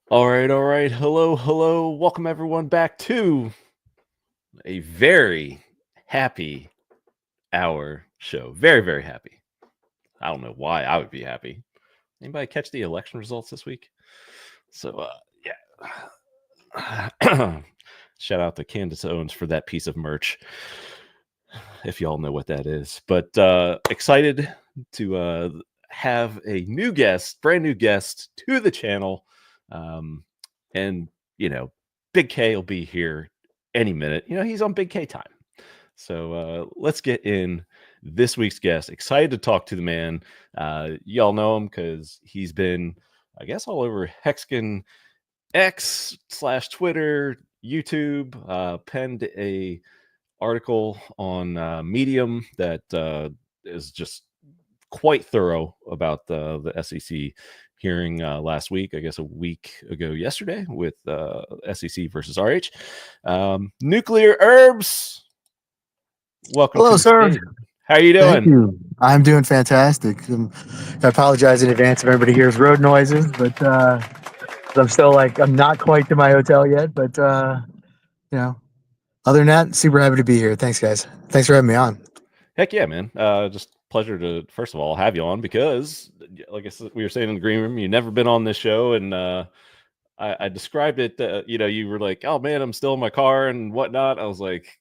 All right, all right. Hello, hello. Welcome everyone back to a very happy hour show. Very, very happy. I don't know why I would be happy. Anybody catch the election results this week? So, yeah. Shout out to Candace Owens for that piece of merch, if y'all know what that is. But excited to have a new guest, brand new guest to the channel. And, you know, Big K will be here any minute. You know, he's on Big K time. So let's get in this week's guest. Excited to talk to the man. Y'all know him because he's been, I guess, all over Hexkin X/Twitter, YouTube. Penned a article on Medium that is just quite thorough about the SEC hearing last week, I guess a week ago yesterday, with SEC versus RH. Nuclear Herbs, welcome to Hello, the sir. stage. How are you Thank doing? you. I'm doing fantastic. I apologize in advance if everybody hears road noises, but 'cause I'm still I'm not quite to my hotel yet. But you know, other than that, super happy to be here. Thanks, guys. Thanks for having me on. Heck yeah, man. Just pleasure to, first of all, have you on because, like I said, we were saying in the green room, you've never been on this show. And I described it, you were like, oh man, I'm still in my car and whatnot. I was like,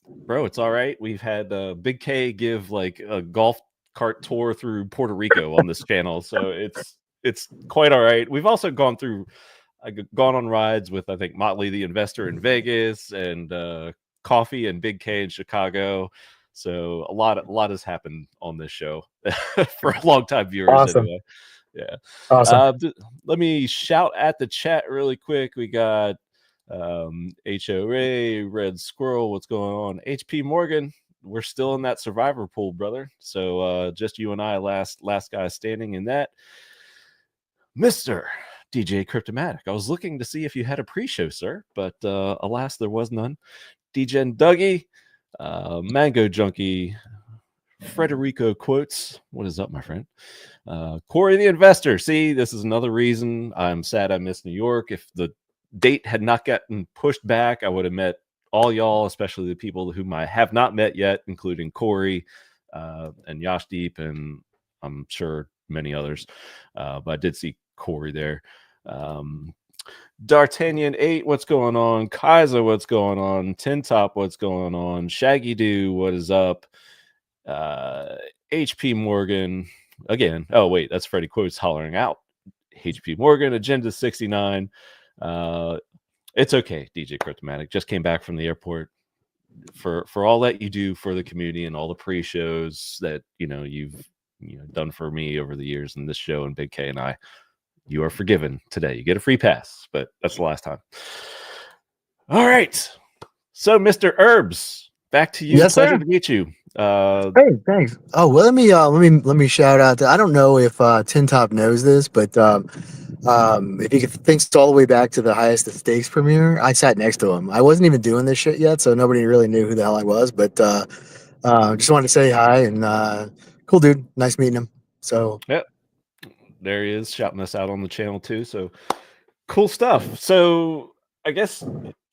bro, it's all right. We've had Big K give like a golf cart tour through Puerto Rico on this channel, so it's quite all right. We've also gone on rides with, I think, Motley the Investor in Vegas, and Coffee and Big K in Chicago. So a lot has happened on this show for long time viewers Awesome. anyway. Yeah. Awesome. Let me shout at the chat really quick. We got HOA, Red Squirrel, what's going on? HP Morgan, we're still in that survivor pool, brother. So just you and I, last guy standing in that. Mr. DJ Cryptomatic, I was looking to see if you had a pre-show, sir, but alas, there was none. DJ Dougie, Mango Junkie, Frederico Quotes, what is up, my friend? Corey the Investor. See, this is another reason I'm sad I missed New York. If the date had not gotten pushed back, I would have met all y'all, especially the people whom I have not met yet, including Corey and Yashdeep, and I'm sure many others. But I did see Corey there. D'Artagnan 8, what's going on? Kaiser, what's going on? Tin Top, what's going on? Shaggy Doo, what is up? HP Morgan again. Oh wait, that's Freddie Quotes hollering out. HP Morgan, Agenda 69. It's okay, DJ Cryptomatic. Just came back from the airport. For all that you do for the community and all the pre-shows that you've done for me over the years in this show and Big K and I, you are forgiven today. You get a free pass, but that's the last time. All right. So, Mr. Herbs, back to you. Yes, Pleasure sir. to meet you. Hey, thanks. Oh well, let me shout out. I don't know if Tin Top knows this, but if you thinks all the way back to the Highest of Stakes premiere, I sat next to him. I wasn't even doing this shit yet, so nobody really knew who the hell I was. But just wanted to say hi and cool dude. Nice meeting him. So Yep, there he is, shouting us out on the channel too. So cool stuff. So I guess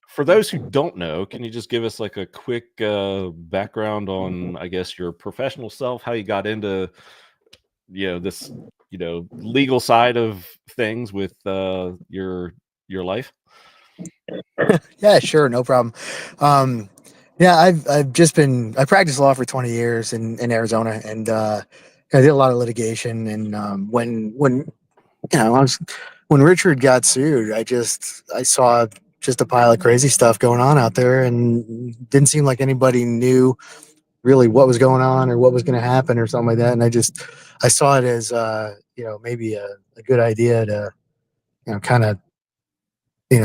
for those who don't know, can you just give us like a quick background on, I guess, your professional self, how you got into this legal side of things with your life? yeah, sure, no problem. Yeah, I practiced law for 20 years in Arizona, and I did a lot of litigation. And when I was when Richard got sued, I saw just a pile of crazy stuff going on out there, and didn't seem like anybody knew really what was going on or what was going to happen or something like that. And I saw it as maybe a good idea to kind of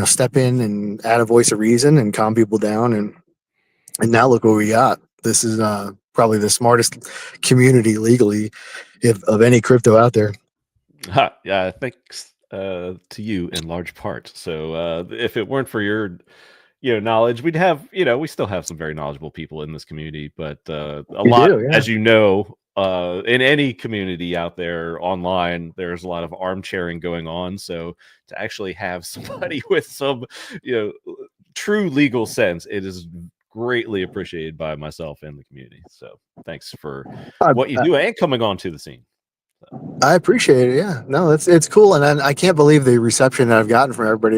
step in and add a voice of reason and calm people down. And now look what we got. This is probably the smartest community legally of any crypto out there. Yeah, thanks to you in large part. So if it weren't for your knowledge, we'd have we still have some very knowledgeable people in this community, but a You lot, do, yeah. as you know, in any community out there online, there's a lot of armchairing going on. So to actually have somebody with some, true legal sense, it is greatly appreciated by myself and the community. So thanks for what you do and coming on to the scene. I appreciate it. Yeah, no, it's cool, and I can't believe the reception that I've gotten from everybody.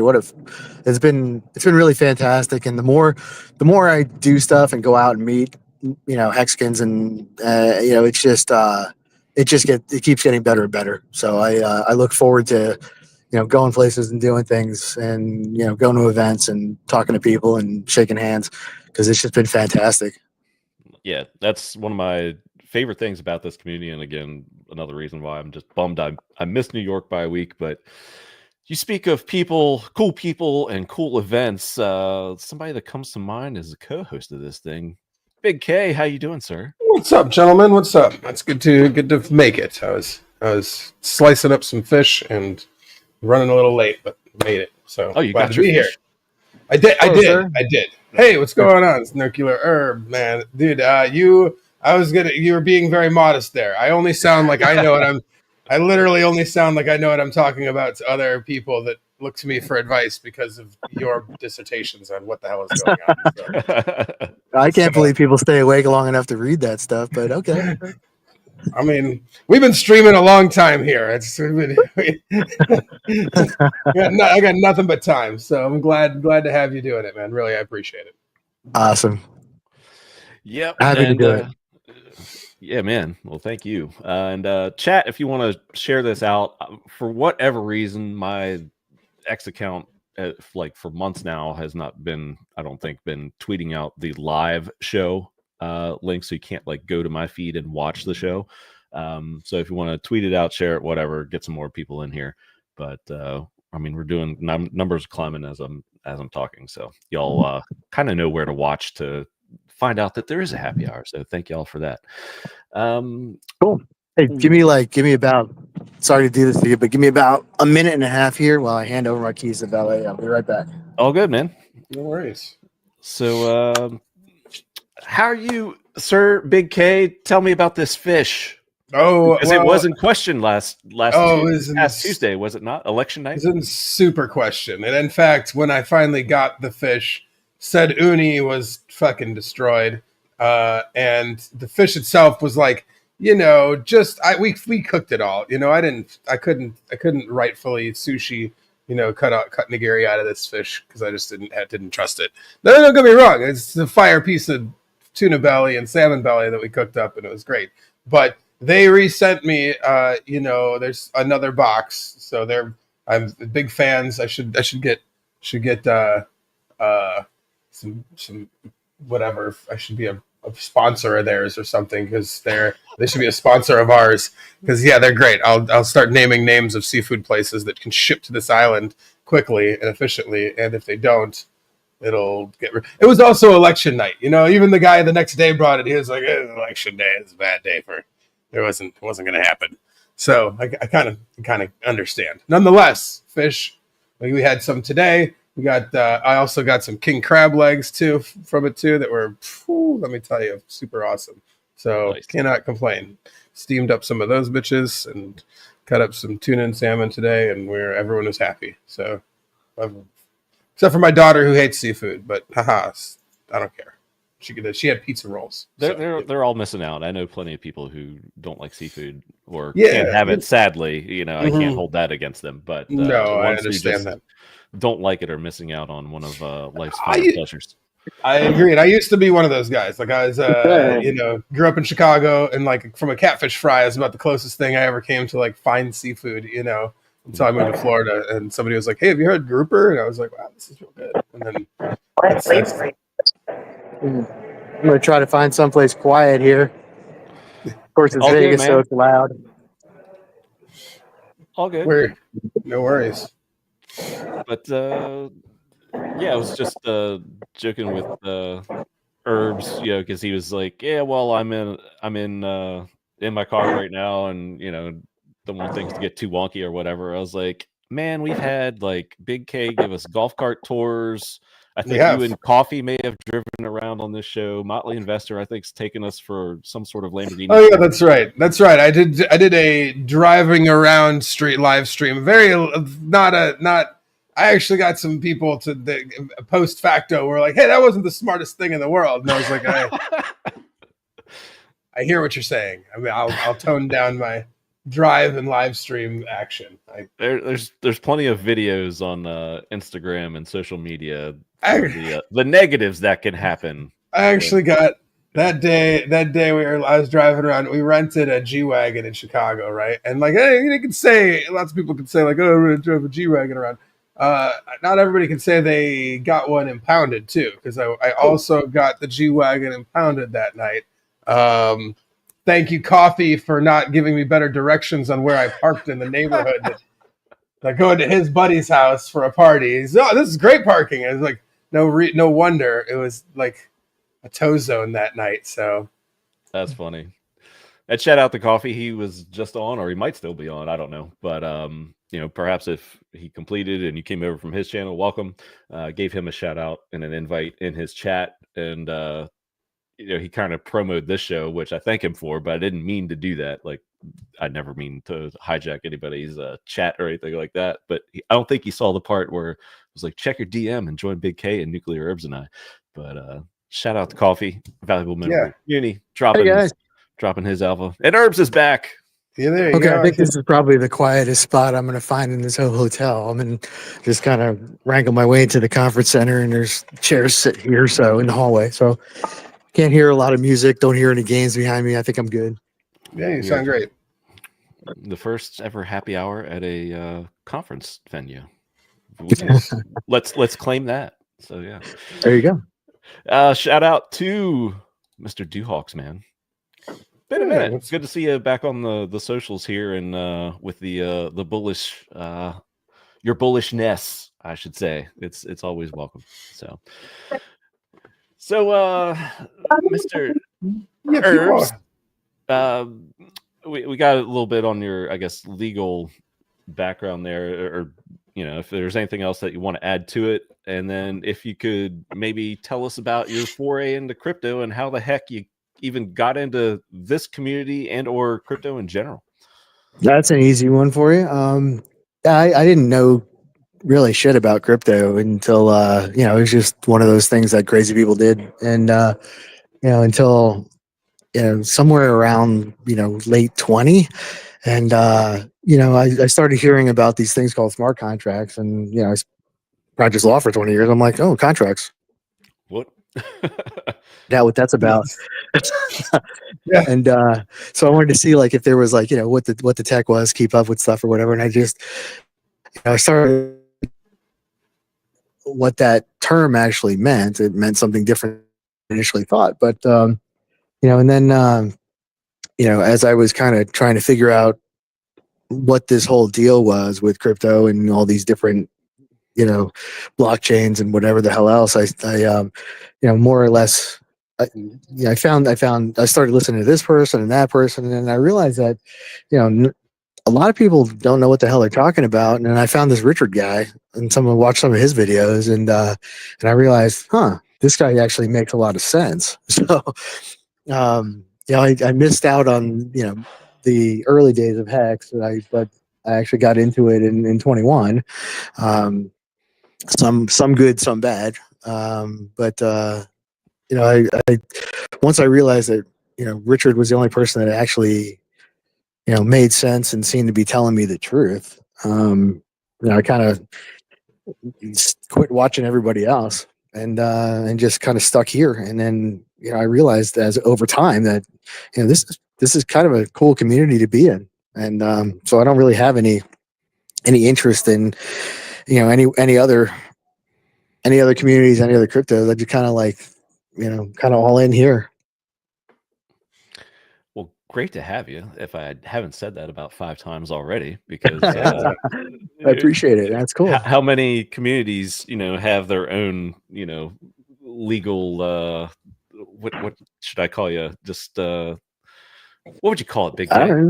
It's been really fantastic, and the more I do stuff and go out and meet, Hexicans, and it keeps getting better and better. So I look forward to going places and doing things, and going to events and talking to people and shaking hands, because it's just been fantastic. Yeah, that's one of my favorite things about this community, and again, another reason why I'm just bummed I missed New York by a week. But you speak of people, and cool events. Somebody that comes to mind as a co-host of this thing, Big K. How you doing, sir? What's up, gentlemen? What's up? It's good to make it. I was slicing up some fish and running a little late, but made it. So you glad got to be your here. I did. Hey, what's going on? It's Nuclear Herb, man, dude. You were being very modest there. I only sound like I know what I literally only sound like I know what I'm talking about to other people that look to me for advice because of your dissertations on what the hell is going on. So. I can't believe people stay awake long enough to read that stuff, but okay. I mean, we've been streaming a long time here. I got nothing but time, so I'm glad to have you doing it, man. Really, I appreciate it. Awesome. Yep. Happy to do it. Yeah, man. Well, thank you. And chat, if you want to share this out, for whatever reason, my X account, for months now, has not been, I don't think, been tweeting out the live show link, so you can't go to my feed and watch the show. So if you want to tweet it out, share it, whatever, get some more people in here. But I mean, we're doing numbers climbing as I'm talking, so y'all kind of know where to watch to find out that there is a happy hour. So thank y'all for that. Cool. Hey, give me about, sorry to do this to you, but give me about a minute and a half here while I hand over my keys to valet. I'll be right back. All good, man. No worries. So how are you, Sir Big K? Tell me about this fish. Oh, because it was in question last Tuesday, was it not? Election night? It was in super question. And in fact, when I finally got the fish, said uni was fucking destroyed. And the fish itself was we cooked it all. I couldn't rightfully sushi, cut nigiri out of this fish because I just didn't trust it. No, don't get me wrong. It's a fire piece of tuna belly and salmon belly that we cooked up, and it was great. But they resent me, there's another box. So I'm big fans. I should get some whatever. I should be a sponsor of theirs or something, because they should be a sponsor of ours, because they're great. I'll start naming names of seafood places that can ship to this island quickly and efficiently, and if they don't, it'll get it was also election night. Even the guy the next day brought it. He was like, election day is a bad day for it wasn't going to happen. So I kind of understand. Nonetheless, fish, we had some today. We got I also got some king crab legs too from it too that were, let me tell you, super awesome. So nice. Cannot complain. Steamed up some of those bitches and cut up some tuna and salmon today, and everyone was happy. So except for my daughter who hates seafood, but haha, I don't care. She had pizza rolls. They're all missing out. I know plenty of people who don't like seafood or can't have it. Sadly, I can't hold that against them. But no, I understand that. Don't like it or missing out on one of life's finer pleasures. I agree. And I used to be one of those guys. I was, grew up in Chicago, and from a catfish fry, it was about the closest thing I ever came to fine seafood. Until I moved to Florida, and somebody was like, "Hey, have you heard grouper?" And I was like, "Wow, this is real good." And then I'm gonna try to find someplace quiet here. Of course, it's Vegas, so it's loud. All good. No worries. But I was just joking with Herbs, because he was like, "Yeah, well, I'm in my car right now, and don't want things to get too wonky or whatever." I was like, "Man, we've had Big K give us golf cart tours, I think you and Coffee may have driven around on this show. Motley Investor, I think, has taken us for some sort of Lamborghini. Oh yeah, that's right. That's right. I did a driving around street live stream. I actually got some people to the post facto were like, "Hey, that wasn't the smartest thing in the world," and I was like, I hear what you're saying. I mean, I'll tone down my drive and live stream action. There's plenty of videos on Instagram and social media. The negatives that can happen. I actually got that day. I was driving around. We rented a G-Wagon in Chicago, right? And like, hey, you can say lots of people can say like, "Oh, we drove a G-Wagon around." Not everybody can say they got one impounded too, because I also got the G-Wagon impounded that night. Thank you, Coffee, for not giving me better directions on where I parked in the neighborhood. That going to his buddy's house for a party. He's, "Oh, this is great parking." I was like, no wonder it was like a tow zone that night. So that's funny. And shout out to Coffee. He was just on, or he might still be on. I don't know, but perhaps if he completed and you came over from his channel, welcome. Gave him a shout out and an invite in his chat, and he kind of promoted this show, which I thank him for, but I didn't mean to do that. Like, I never mean to hijack anybody's chat or anything like that. But I don't think he saw the part where it was like, check your DM and join Big K and Nuclear Herbs and I. But shout out to Coffee, valuable member of the community, dropping his alpha. And Herbs is back. Yeah, there you go. I think this is probably the quietest spot I'm going to find in this whole hotel. I'm in just kind of wrangle my way into the conference center, and there's chairs sit here, so in the hallway. So can't hear a lot of music. Don't hear any games behind me. I think I'm good. Yeah, you sound great. The first ever happy hour at a conference venue. Let's claim that. So yeah, there you go. Shout out to Mr. Duhawks, man. Been a minute. It's good to see you back on the socials here, and with the bullish, your bullishness, I should say. It's always welcome. So, Mr. Herbs, we got a little bit on your, I guess, legal background there, or if there's anything else that you want to add to it, and then if you could maybe tell us about your foray into crypto and how the heck you even got into this community and or crypto in general. That's an easy one for you. I didn't know really shit about crypto until it was just one of those things that crazy people did, and until somewhere around late 20, and I started hearing about these things called smart contracts, and I practiced law for 20 years. I'm like, oh, contracts, what? Yeah, what that's about. Yeah. And so I wanted to see like if there was like what the tech was, keep up with stuff or whatever, and I just I started what that term actually meant. It meant something different than I initially thought, but and then as I was kind of trying to figure out what this whole deal was with crypto and all these different blockchains and whatever the hell else, I more or less I started listening to this person and that person, and I realized that a lot of people don't know what the hell they're talking about. And then I found this Richard guy, and someone watched some of his videos, and I realized, this guy actually makes a lot of sense. So I missed out on the early days of Hex, but I actually got into it in 21. Some good, some bad. But I once I realized that Richard was the only person that actually made sense and seemed to be telling me the truth. I kind of quit watching everybody else and just kind of stuck here. And then I realized as over time that this is kind of a cool community to be in. And so I don't really have any interest in any other communities, any other cryptos. I just kind of like kind of all in here. Well, great to have you. If I haven't said that about 5 times already, because I appreciate it. That's cool. How many communities, have their own, legal, what should I call you? Just, what would you call it, Big K?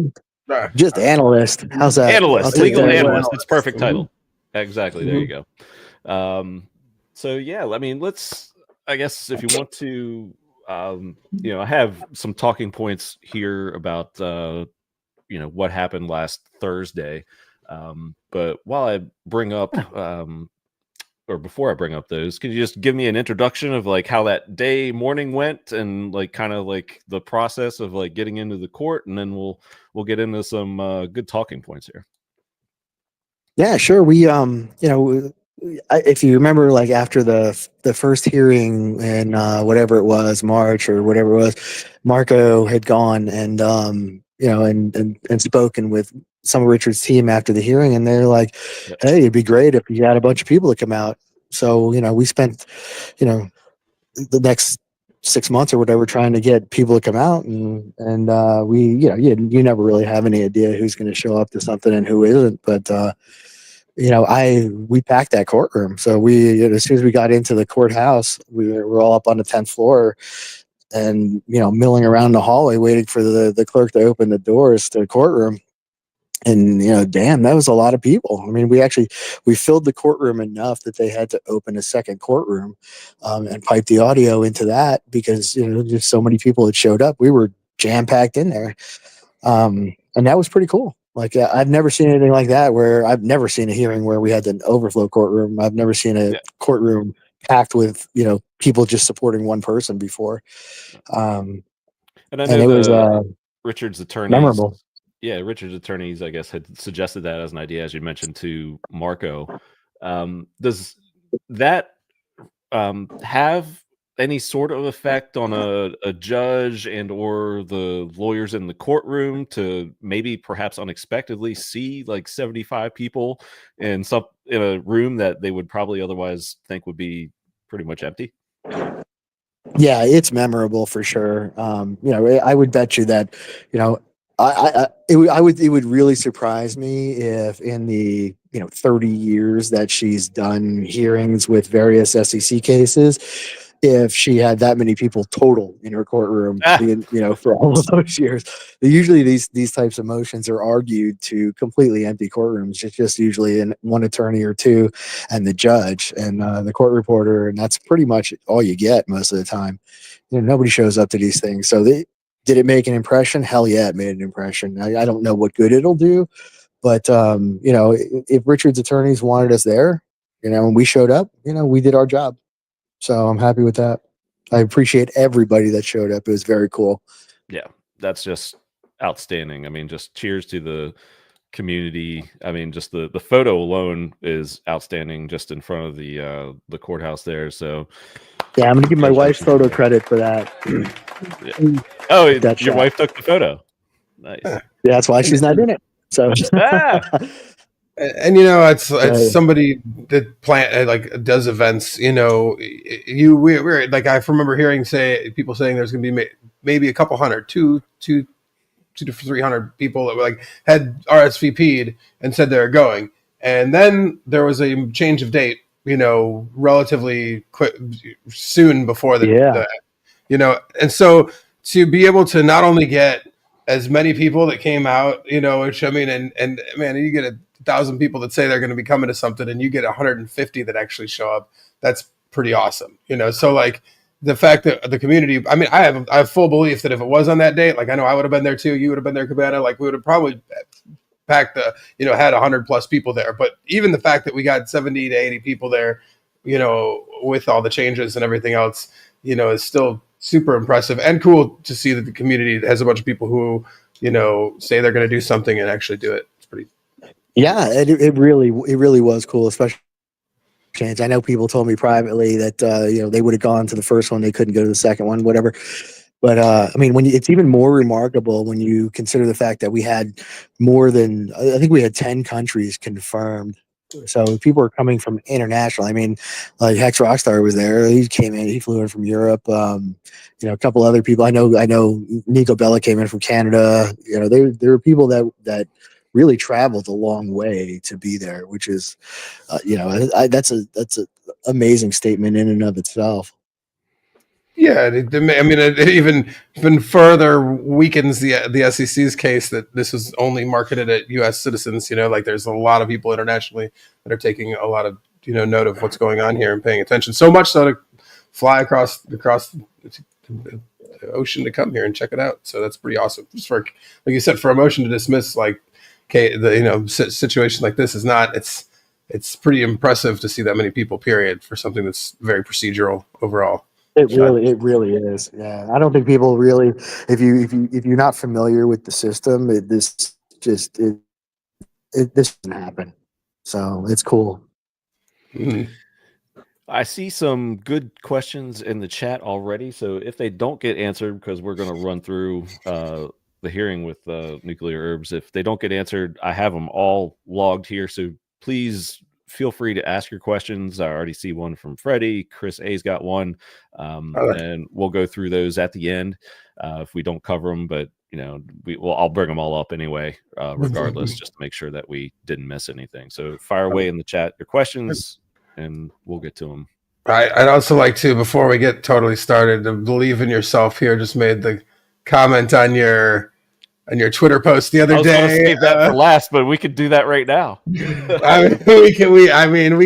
Just analyst. How's that? Analyst, legal analyst. It's perfect title. Exactly. There you go. So yeah, I mean, I guess if you want to, I have some talking points here about what happened last Thursday. But while I bring up or before I bring up those, could you just give me an introduction of like how that morning went and like kind of like the process of like getting into the court, and then we'll get into some good talking points here. Yeah, sure. If you remember, like after the first hearing in whatever it was, March or whatever it was, Marco had gone and and spoken with some of Richard's team after the hearing, and they're like, Yep. "Hey, it'd be great if you had a bunch of people to come out." So we spent the next 6 months or whatever trying to get people to come out, and we you never really have any idea who's going to show up to something and who isn't, but. We packed that courtroom. So as soon as we got into the courthouse, we were all up on the 10th floor and, milling around the hallway, waiting for the clerk to open the doors to the courtroom. And, damn, that was a lot of people. I mean, we filled the courtroom enough that they had to open a second courtroom and pipe the audio into that because, just so many people had showed up. We were jam packed in there. And that was pretty cool. Like I've never seen anything like that where I've never seen a hearing where we had an overflow courtroom. I've never seen a courtroom packed with, people just supporting one person before. And I and it was Richard's attorneys. Memorable. Yeah, Richard's attorneys, I guess, had suggested that as an idea, as you mentioned, to Marco. Does that have any sort of effect on a judge and or the lawyers in the courtroom to maybe perhaps unexpectedly see like 75 people in a room that they would probably otherwise think would be pretty much empty? Yeah, it's memorable for sure. I would bet you that, it would really surprise me if in the 30 years that she's done hearings with various SEC cases, if she had that many people total in her courtroom, for all of those years. Usually these types of motions are argued to completely empty courtrooms. It's just usually in one attorney or two and the judge and the court reporter, and that's pretty much all you get most of the time. Nobody shows up to these things. So did it make an impression? Hell yeah, it made an impression. I don't know what good it'll do, but if Richard's attorneys wanted us there, and we showed up, we did our job. So I'm happy with that. I appreciate everybody that showed up. It was very cool. Yeah, that's just outstanding. I mean, just cheers to the community. I mean, just the photo alone is outstanding just in front of the courthouse there. So yeah, I'm gonna give my wife photo credit for that. Yeah. Oh, your wife took the photo. Nice. Yeah, that's why she's not in it. So And it's somebody that does events. We're like, I remember hearing people saying there's going to be maybe a couple hundred, two to 300 people that were like had RSVP'd and said they were going, and then there was a change of date. Relatively quick, soon before and so to be able to not only get as many people that came out, which I mean, and man, you get 1,000 people that say they're going to be coming to something and you get 150 that actually show up. That's pretty awesome. So like the fact that the community, I mean, I have full belief that if it was on that date, like I know I would have been there too. You would have been there, Cabana. Like we would have probably packed had 100+ people there. But even the fact that we got 70 to 80 people there, with all the changes and everything else, is still super impressive and cool to see that the community has a bunch of people who, say they're going to do something and actually do it. It's pretty. Yeah, it really was cool, especially. I know people told me privately that they would have gone to the first one, they couldn't go to the second one, whatever. But I mean, it's even more remarkable when you consider the fact that we had I think we had 10 countries confirmed. So people are coming from international. I mean, like Hex Rockstar was there. He came in. He flew in from Europe. A couple other people. I know Nico Bella came in from Canada. There are people that really traveled a long way to be there, which is, that's a amazing statement in and of itself. Yeah, it even further weakens the SEC's case that this is only marketed at U.S. citizens. Like there's a lot of people internationally that are taking a lot of note of what's going on here and paying attention. So much so to fly across the ocean to come here and check it out. So that's pretty awesome. Just for, like you said, for a motion to dismiss, like, okay, the situation like this is not. It's pretty impressive to see that many people. Period, for something that's very procedural overall. It really is. Yeah, I don't think people really, if you're not familiar with the system, this doesn't happen. So it's cool. Mm-hmm. I see some good questions in the chat already. So if they don't get answered, because we're going to run through the hearing with Nuclear Herbs, if they don't get answered, I have them all logged here. So please feel free to ask your questions. I already see one from Freddie. Chris A's got one. And we'll go through those at the end if we don't cover them. But, I'll bring them all up anyway, regardless, just to make sure that we didn't miss anything. So fire away in the chat your questions, and we'll get to them. I'd also like to, before we get totally started, to Believe in Yourself here just made the comment on your Twitter post the other day. I was going to save that for last, but we could do that right now. We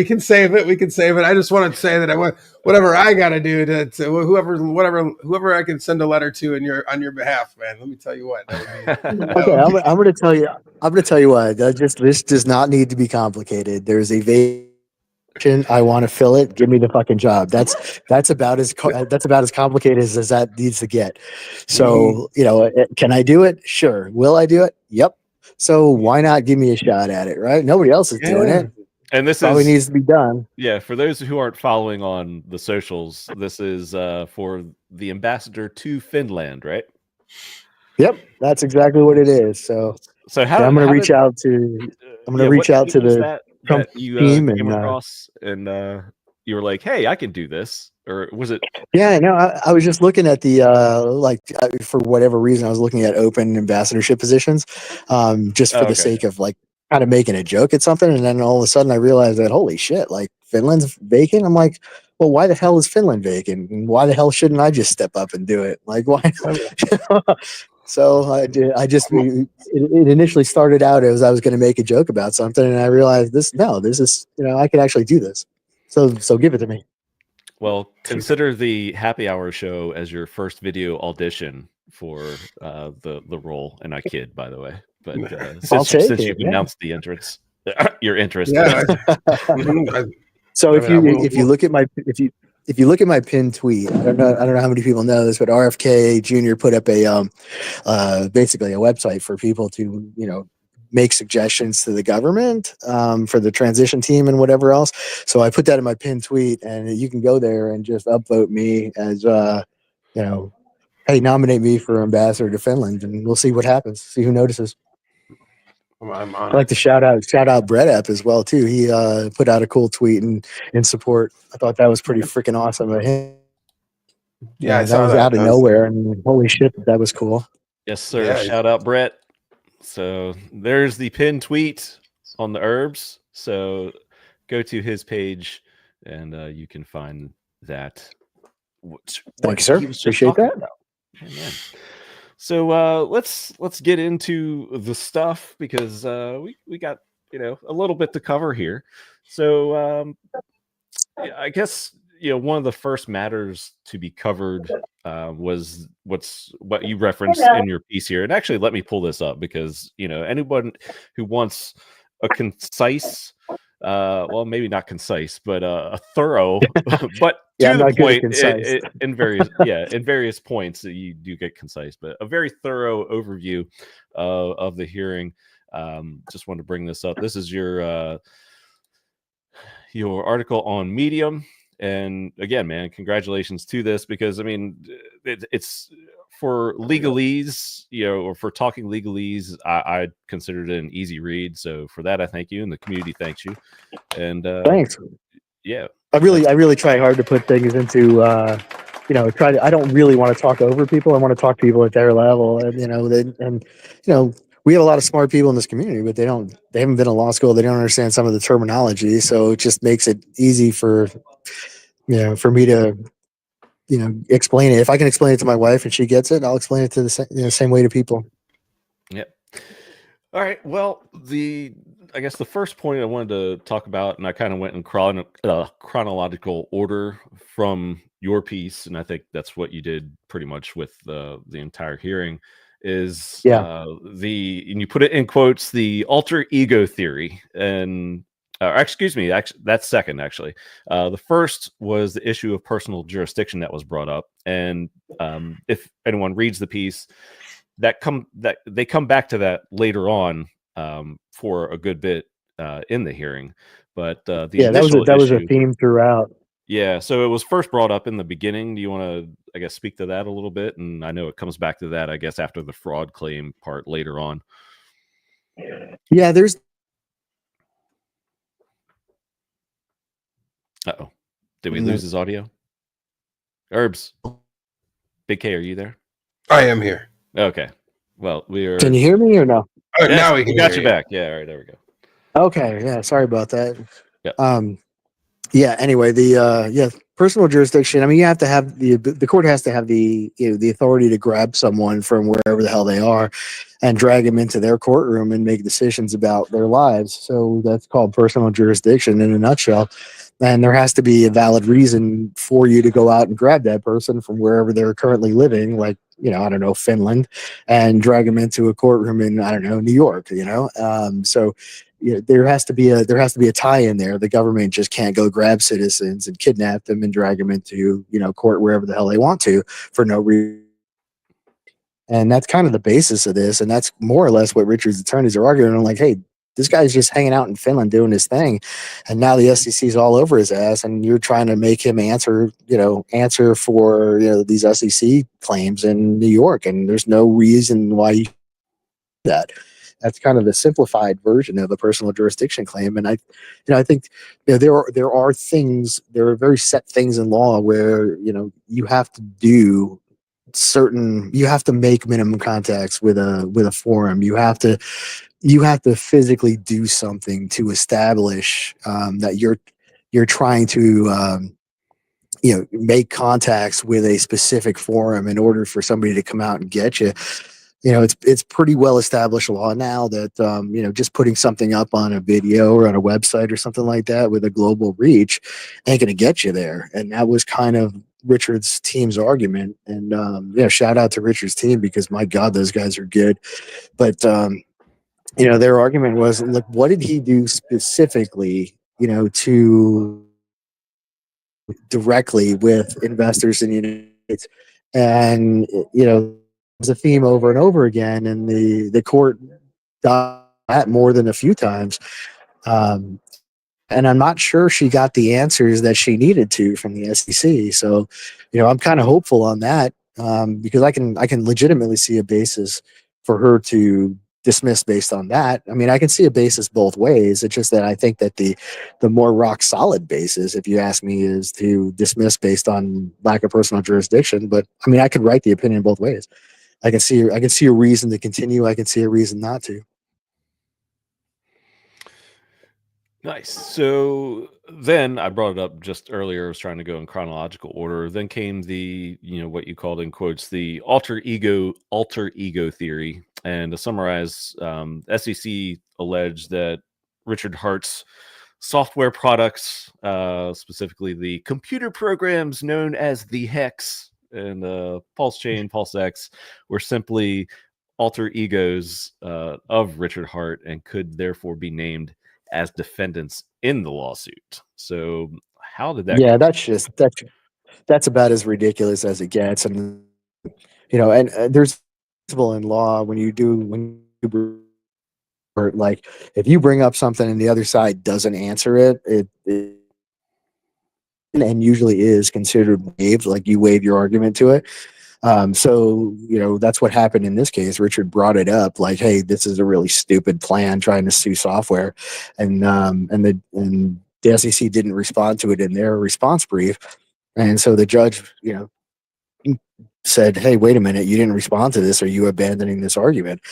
can save it. We can save it. I just wanted to say that whatever I got to do to whoever I can send a letter to on your behalf, man. Let me tell you what. I'm going to tell you. I'm going to tell you what. This does not need to be complicated. There's a vacation. I want to fill it. Give me the fucking job. That's about as complicated as that needs to get. So can I do it? Sure. Will I do it? Yep. So why not give me a shot at it? Right? Nobody else is doing it. And this probably needs to be done. Yeah. For those who aren't following on the socials, this is for the ambassador to Finland, right? Yep. That's exactly what it is. So I'm going to reach out to the that you came across and you were like, hey, I can do this, or was it? Yeah, no, I was just looking at the for whatever reason I was looking at open ambassadorship positions, just for the sake of like kind of making a joke at something, and then all of a sudden I realized that holy shit, like Finland's vacant. I'm like, well, why the hell is Finland vacant? And why the hell shouldn't I just step up and do it? Like, why? So it initially started out as I was going to make a joke about something, and I realized this is I can actually do this. So give it to me. Well, consider the happy hour show as your first video audition for the role, and I kid, by the way. But since you've announced the entrance, your interest. Yeah. So if you look at my pinned tweet, I don't know how many people know this, but RFK Jr. put up basically a website for people to make suggestions to the government for the transition team and whatever else. So I put that in my pinned tweet, and you can go there and just upvote me as hey, nominate me for ambassador to Finland, and we'll see what happens. See who notices. I'd like to shout out Brett App as well too. He put out a cool tweet in support. I thought that was pretty freaking awesome of him. Yeah, that was out of nowhere, and holy shit, that was cool. Yes, sir. Yeah, shout out Brett. So there's the pinned tweet on the herbs. So go to his page, and you can find that. Thank you, sir. Appreciate that. Oh, man. So let's get into the stuff, because we got a little bit to cover here. So I guess one of the first matters to be covered was what you referenced in your piece here. And actually, let me pull this up, because anyone who wants a concise, well, maybe not concise, but a thorough, but to the point in various points that you do get concise, but a very thorough overview of the hearing. Just wanted to bring this up. This is your article on Medium. And again, man, congratulations to this, because I mean, it's for legalese, or for talking legalese, I considered it an easy read. So for that, I thank you, and the community thanks you. And thanks. Yeah, I really try hard to put things into, I don't really want to talk over people. I want to talk to people at their level, and we have a lot of smart people in this community, but they haven't been to law school. They don't understand some of the terminology. So it just makes it easy for me to, explain it. If I can explain it to my wife and she gets it, I'll explain it to the same way to people. Yep. All right. Well, I guess the first point I wanted to talk about, and I kind of went in chronological order from your piece, and I think that's what you did pretty much with the entire hearing, is Yeah. and you put it in quotes, the alter ego theory, and excuse me, actually, that's second. Actually, the first was the issue of personal jurisdiction that was brought up, and if anyone reads the piece, that they come back to that later on for a good bit in the hearing. But the Yeah, initial that was a issue, theme throughout. yeah, so it was first brought up in the beginning. Do you want to, I guess, speak to that a little bit? And I know it comes back to that, I guess, after the fraud claim part later on. Yeah, there's Uh-oh. Did we lose his audio? Herbs. Big K, are you there? I am here. Okay. Well, we are. Can you hear me or no? Oh, Yes, now we we can got hear you back. Yeah, all right, there we go. Okay, yeah, sorry about that. Yep. Yeah, anyway, the personal jurisdiction, I mean, you have to have the court has to have the the authority to grab someone from wherever the hell they are and drag them into their courtroom and make decisions about their lives. So that's called personal jurisdiction in a nutshell. And there has to be a valid reason for you to go out and grab that person from wherever they're currently living, like, I don't know, Finland, and drag them into a courtroom in, I don't know, New York, so there has to be a tie in there. The government just can't go grab citizens and kidnap them and drag them into court wherever the hell they want to for no reason. And that's kind of the basis of this, and that's more or less what Richard's attorneys are arguing. I'm like, hey, this guy's just hanging out in Finland doing his thing, and now the SEC's all over his ass, and you're trying to make him answer for these SEC claims in New York, and there's no reason why you do that. That's kind of the simplified version of a personal jurisdiction claim, and I think there are very set things in law where you have to do you have to make minimum contacts with a forum. You have to physically do something to establish that you're trying to make contacts with a specific forum in order for somebody to come out and get you. It's pretty well established law now that just putting something up on a video or on a website or something like that with a global reach ain't gonna get you there. And that was kind of Richard's team's argument. And shout out to Richard's team, because my God, those guys are good. But their argument was, look, what did he do specifically, to directly with investors in the United States? And was a theme over and over again, and the court got that more than a few times. And I'm not sure she got the answers that she needed to from the SEC. So, I'm kind of hopeful on that, because I can legitimately see a basis for her to dismiss based on that. I mean, I can see a basis both ways. It's just that I think that the more rock solid basis, if you ask me, is to dismiss based on lack of personal jurisdiction. But I mean, I could write the opinion both ways. I can see a reason to continue. I can see a reason not to. Nice. So then I brought it up just earlier. I was trying to go in chronological order. Then came the, what you called in quotes, the alter ego theory. And to summarize, SEC alleged that Richard Hart's software products, specifically the computer programs known as the Hex and Pulse Chain, Pulse X, were simply alter egos of Richard Hart and could therefore be named as defendants in the lawsuit. So how did that Yeah, go? that's about as ridiculous as it gets. And and there's principle in law when you like, if you bring up something and the other side doesn't answer it and usually is considered waived, like you waive your argument to it. So that's what happened in this case. Richard brought it up, like, hey, this is a really stupid plan trying to sue software, and the SEC didn't respond to it in their response brief, and so the judge said, hey, wait a minute, you didn't respond to this. Are you abandoning this argument?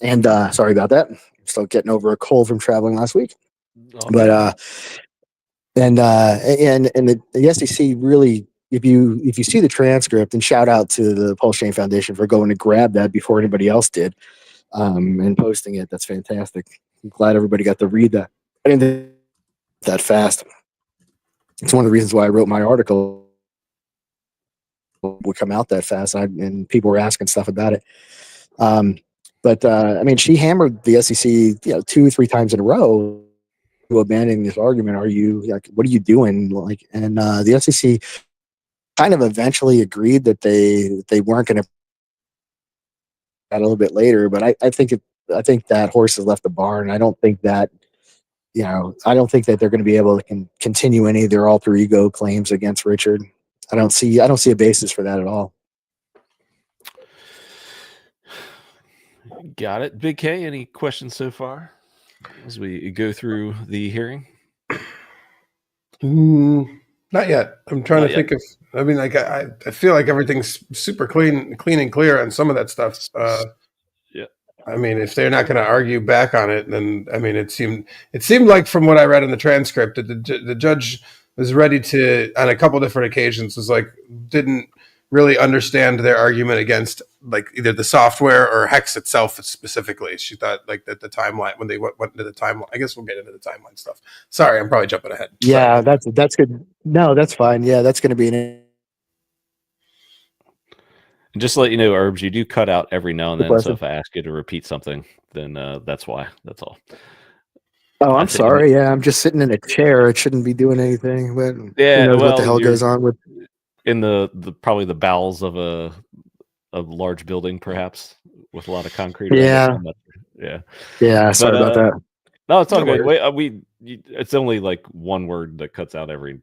And sorry about that. I'm still getting over a cold from traveling last week. Oh, But man. and the SEC really, if you see the transcript, and shout out to the Pulse Chain Foundation for going to grab that before anybody else did. and posting it. That's fantastic. I'm glad everybody got to read that. I didn't think that fast. It's one of the reasons why I wrote my article. Would come out that fast, and people were asking stuff about it. But I mean, she hammered the SEC, 2-3 times in a row to abandoning this argument. Are you like, what are you doing? Like, and the SEC kind of eventually agreed that they weren't going to that a little bit later. But I think that horse has left the barn. I don't think that I don't think that they're going to be able to continue any of their alter ego claims against Richard. I don't see a basis for that at all. Got it. Big K, any questions so far as we go through the hearing? Not yet. I'm trying to think of. I mean, like I feel like everything's super clean and clear on some of that stuff. Yeah. I mean, if they're not going to argue back on it, then I mean, it seemed like from what I read in the transcript that the judge was ready to, on a couple different occasions, was like didn't really understand their argument against like either the software or Hex itself specifically. She thought like that the timeline, when they went into the timeline, I guess we'll get into the timeline stuff. Sorry, I'm probably jumping ahead. Yeah, that's good. No, that's fine. Yeah, that's going to be an. Just to let you know, Herbs, you do cut out every now and then. Question. So if I ask you to repeat something, then that's why. That's all. Oh, I'm sorry. Yeah, I'm just sitting in a chair. It shouldn't be doing anything. But yeah, who knows what the hell goes on with in the probably the bowels of a large building, perhaps with a lot of concrete. Yeah. Yeah. Sorry about that. No, it's all good. Wait, it's only like one word that cuts out every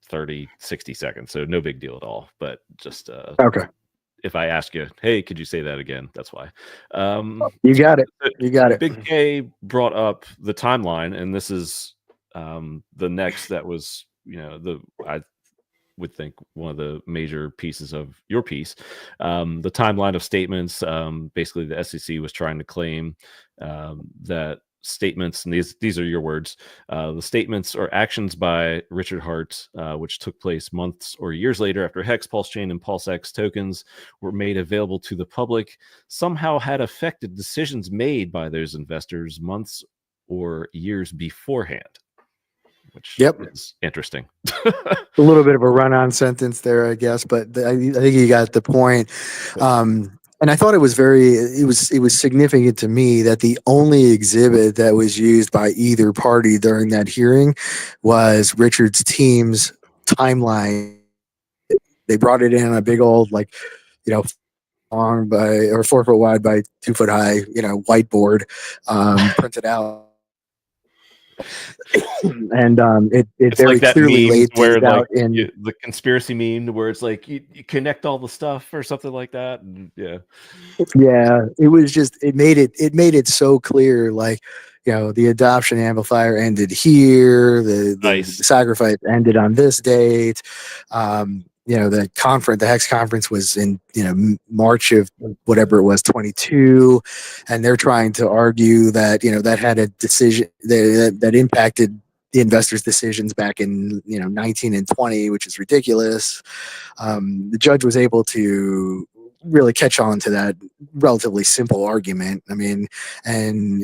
30, 60 seconds, so no big deal at all. But just okay. If I ask you, hey, could you say that again? That's why. You got it. You got it. Big K brought up the timeline, and this is the next that was, I would think one of the major pieces of your piece. The timeline of statements. Basically, the SEC was trying to claim that statements, and these are your words, the statements or actions by Richard Hart, which took place months or years later after Hex, Pulse Chain, and PulseX tokens were made available to the public, somehow had affected decisions made by those investors months or years beforehand, which is interesting. A little bit of a run-on sentence there, I guess, but I think you got the point. And I thought it was significant to me that the only exhibit that was used by either party during that hearing was Richard's team's timeline. They brought it in a big old, long by or 4 foot wide by 2 foot high, whiteboard, printed out. And it very like clearly laid where out in the conspiracy meme where it's like you connect all the stuff or something like that. And it was just it made it so clear, like the adoption amplifier ended here, the sacrifice ended on this date. The Hex conference was in March of whatever it was, 22, and they're trying to argue that that had a decision that impacted the investors' decisions back in 19 and 20, which is ridiculous. The judge was able to really catch on to that relatively simple argument. I mean, and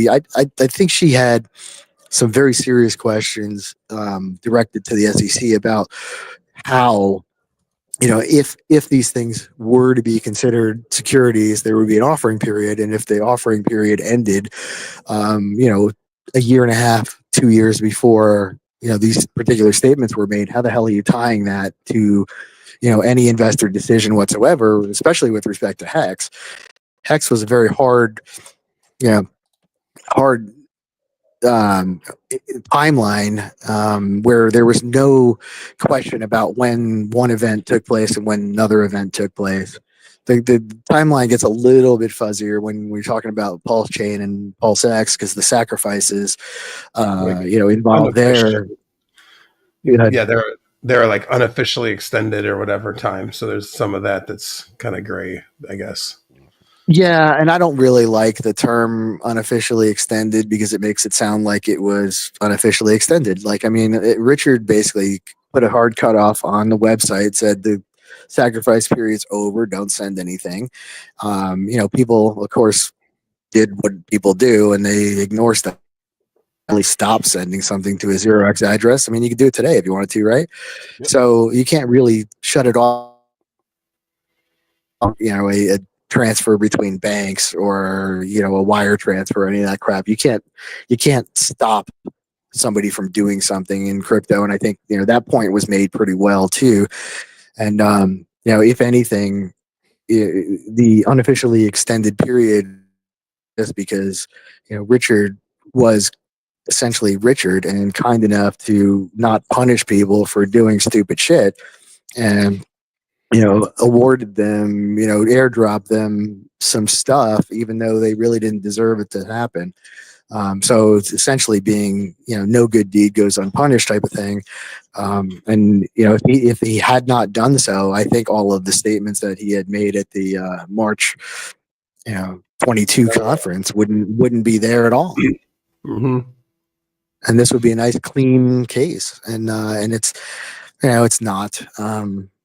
I think she had some very serious questions directed to the SEC about how, if these things were to be considered securities, there would be an offering period, and if the offering period ended, a year and a half, 2 years before these particular statements were made, how the hell are you tying that to any investor decision whatsoever, especially with respect to Hex? Hex was a very hard timeline where there was no question about when one event took place and when another event took place. The timeline gets a little bit fuzzier when we're talking about Pulse Chain and PulseX because the sacrifices involved there. Yeah, they're like unofficially extended or whatever time. So there's some of that's kind of gray, I guess. Yeah, and I don't really like the term unofficially extended because it makes it sound like it was unofficially extended. Like, I mean, Richard basically put a hard cutoff on the website, said the sacrifice period's over, don't send anything. People, of course, did what people do, and they ignore stuff. Really stop sending something to a 0x address. I mean, you could do it today if you wanted to, right? Yep. So you can't really shut it off. A transfer between banks or a wire transfer or any of that crap. You can't stop somebody from doing something in crypto, and I think that point was made pretty well too. And if anything, the unofficially extended period is because Richard was essentially Richard and kind enough to not punish people for doing stupid shit, and awarded them, airdropped them some stuff, even though they really didn't deserve it to happen. So it's essentially being, no good deed goes unpunished type of thing. And if he had not done so, I think all of the statements that he had made at the March, 22 conference wouldn't be there at all. Mm-hmm. And this would be a nice clean case. And it's, it's not.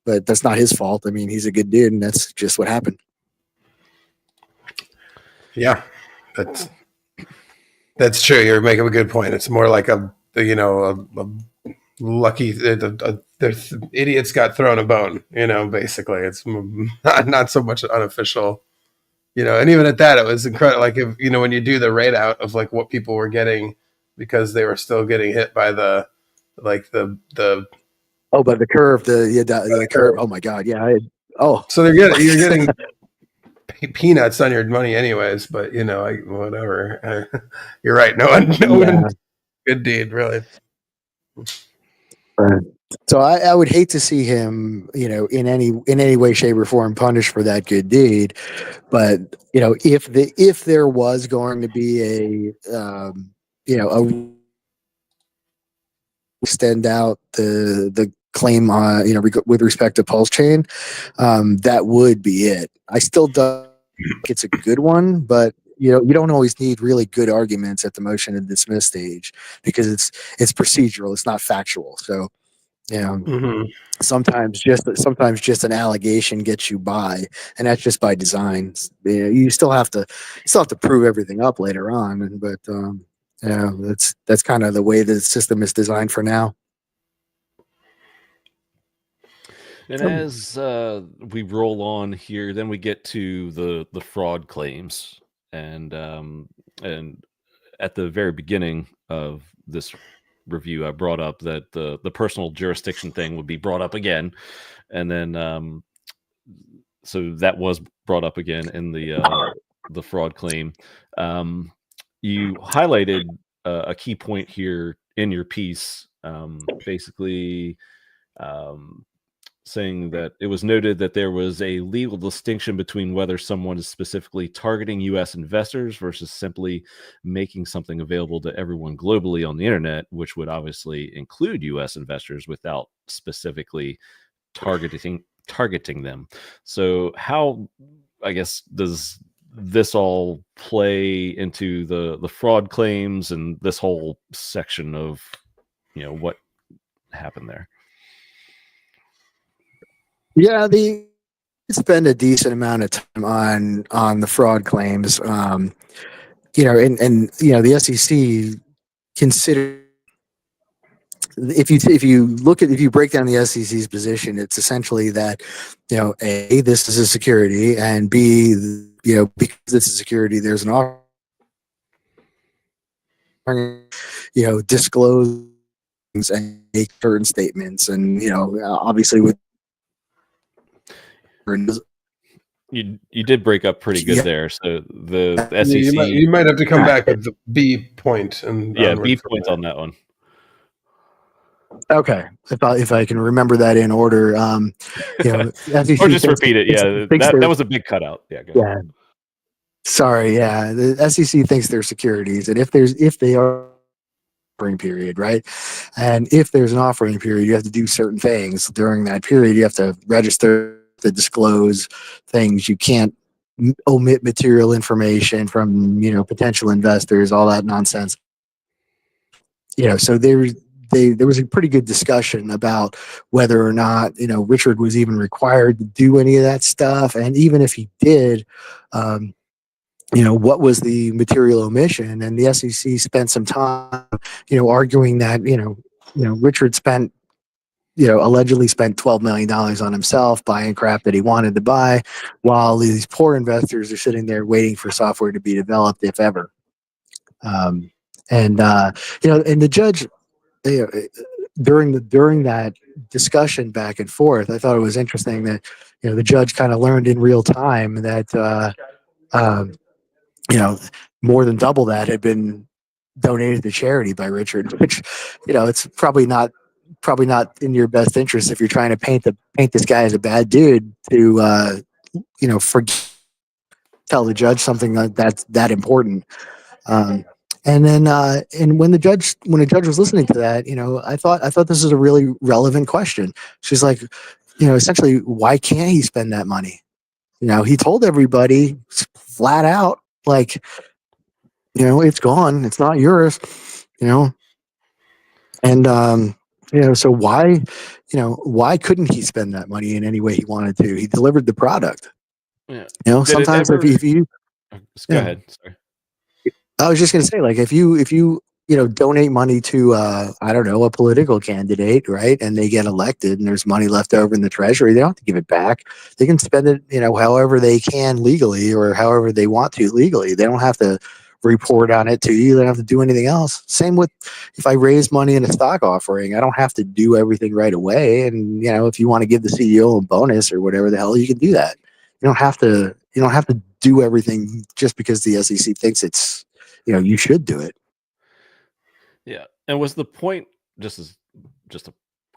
But that's not his fault. I mean, he's a good dude, and that's just what happened. Yeah, that's true. You're making a good point. It's more like a lucky the idiots got thrown a bone. Basically, it's not so much unofficial. And even at that, it was incredible. Like if when you do the rate out of like what people were getting because they were still getting hit by the Oh, but the curve, the curve. Oh my God, yeah. So you're getting peanuts on your money, anyways. But whatever. You're right. No one. Good deed, really. Right. So I would hate to see him, in any way, shape, or form punished for that good deed. But if there was going to be a extend out the claim with respect to Pulse Chain, that would be it. I still don't think it's a good one, but you don't always need really good arguments at the motion and dismiss stage because it's procedural, it's not factual. So Mm-hmm. sometimes just an allegation gets you by, and that's just by design. You still have to prove everything up later on, but that's kind of the way the system is designed for now. And as we roll on here, then we get to the fraud claims, and at the very beginning of this review, I brought up that the personal jurisdiction thing would be brought up again, and then so that was brought up again in the fraud claim. You highlighted a key point here in your piece, basically. Saying that it was noted that there was a legal distinction between whether someone is specifically targeting U.S. investors versus simply making something available to everyone globally on the internet, which would obviously include U.S. investors without specifically targeting them. So how, I guess, does this all play into the fraud claims and this whole section of what happened there? Yeah, spend a decent amount of time on the fraud claims. And the SEC consider if you break down the SEC's position, it's essentially that A, this is a security, and B, because it's a security, there's an offer. Disclose and make certain statements, and obviously with. You did break up pretty good there. So the SEC, you might have to come back with the B point and B points on that one. Okay, if I can remember that in order, SEC or just repeat it. Yeah, that was a big cutout. Yeah. Go ahead. Sorry. Yeah, the SEC thinks they're securities, and if they are offering period, right? And if there's an offering period, you have to do certain things during that period. You have to register to disclose things. You can't omit material information from potential investors, all that nonsense. So there was a pretty good discussion about whether or not Richard was even required to do any of that stuff, and even if he did, what was the material omission? And the SEC spent some time, arguing that Richard spent allegedly spent $12 million on himself buying crap that he wanted to buy, while these poor investors are sitting there waiting for software to be developed, if ever. And the judge, during that discussion back and forth, I thought it was interesting that the judge kind of learned in real time that more than double that had been donated to charity by Richard, which it's probably not in your best interest if you're trying to paint this guy as a bad dude to tell the judge something that's that important. And then and when a judge was listening to that, I thought this is a really relevant question. She's like, essentially, why can't he spend that money? He told everybody flat out, like, it's gone, it's not yours, and so why couldn't he spend that money in any way he wanted to? He delivered the product. Yeah. Sometimes if you go ahead. Sorry. I was just going to say, like, if you donate money to I don't know, a political candidate, right, and they get elected, and there's money left over in the treasury, they don't have to give it back. They can spend it, however they can legally, or however they want to legally. They don't have to report on it to you. They don't have to do anything else. Same with if I raise money in a stock offering, I don't have to do everything right away. And if you want to give the CEO a bonus or whatever the hell, you can do that. You don't have to do everything just because the SEC thinks it's you should do it. Yeah. And was the point, just a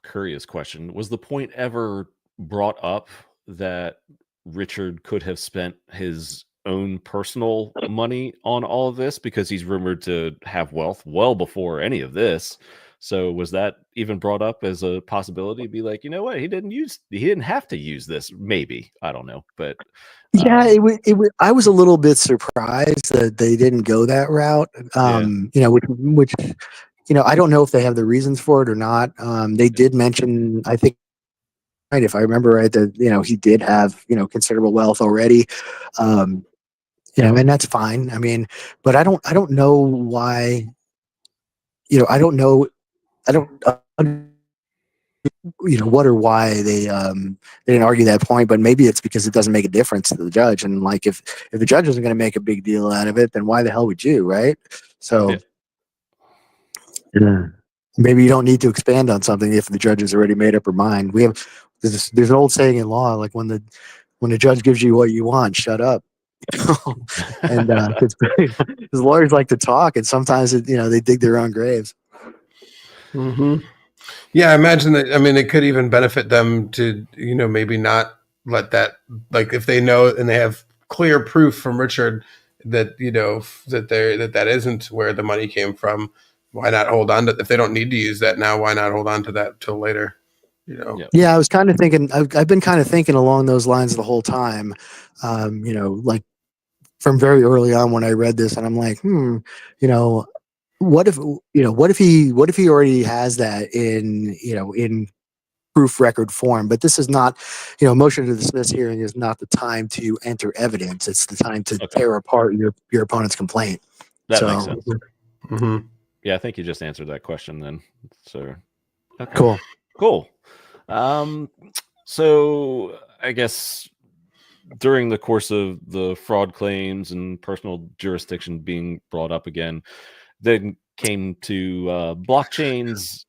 curious question, was the point ever brought up that Richard could have spent his own personal money on all of this, because he's rumored to have wealth well before any of this? So was that even brought up as a possibility? Be like, what, he didn't have to use this, maybe, I don't know, but yeah, I was a little bit surprised that they didn't go that route. Which I don't know if they have the reasons for it or not. They did mention, I think, right, if I remember right, that he did have considerable wealth already. And that's fine. I mean, but I don't know why. I don't know. I don't. What or why they didn't argue that point, but maybe it's because it doesn't make a difference to the judge. And like, if the judge isn't going to make a big deal out of it, then why the hell would you, right? So maybe you don't need to expand on something if the judge has already made up her mind. There's an old saying in law, like, when the judge gives you what you want, shut up. And because lawyers like to talk, and sometimes they dig their own graves. Mm-hmm. Yeah, I imagine that. I mean, it could even benefit them to, maybe not let that, like, if they know and they have clear proof from Richard that, that isn't where the money came from, why not hold on to, if they don't need to use that now, why not hold on to that till later? Yeah, I was kind of thinking, I've been kind of thinking along those lines the whole time, like from very early on when I read this, and I'm like, what if he already has that in proof record form? But this is not, motion to dismiss hearing is not the time to enter evidence. It's the time to tear apart your opponent's complaint. That makes sense. Mm-hmm. Yeah, I think you just answered that question then. So cool. So I guess during the course of the fraud claims and personal jurisdiction being brought up again, then came to blockchains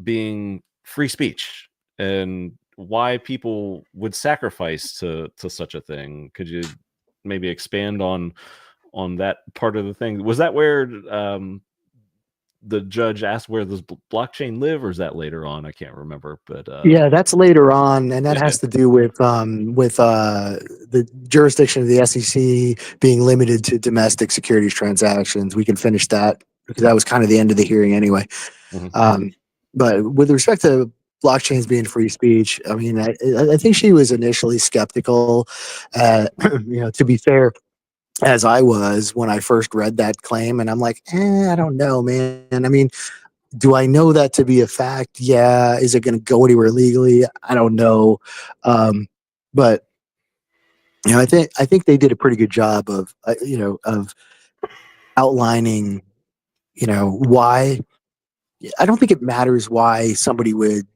being free speech, and why people would sacrifice to such a thing. Could you maybe expand on that part of the thing? Was that where the judge asked where this blockchain live, or is that later on? I can't remember, but yeah, that's later on, and that has to do with the jurisdiction of the SEC being limited to domestic securities transactions. We can finish that because that was kind of the end of the hearing anyway. Mm-hmm. But with respect to blockchains being free speech, I mean, I think she was initially skeptical. To be fair, as I was when I first read that claim, and I'm like, I don't know, man. I mean, Do I know that to be a fact? Yeah. Is it going to go anywhere legally? I don't know. But I think they did a pretty good job of of outlining why. I don't think it matters why somebody would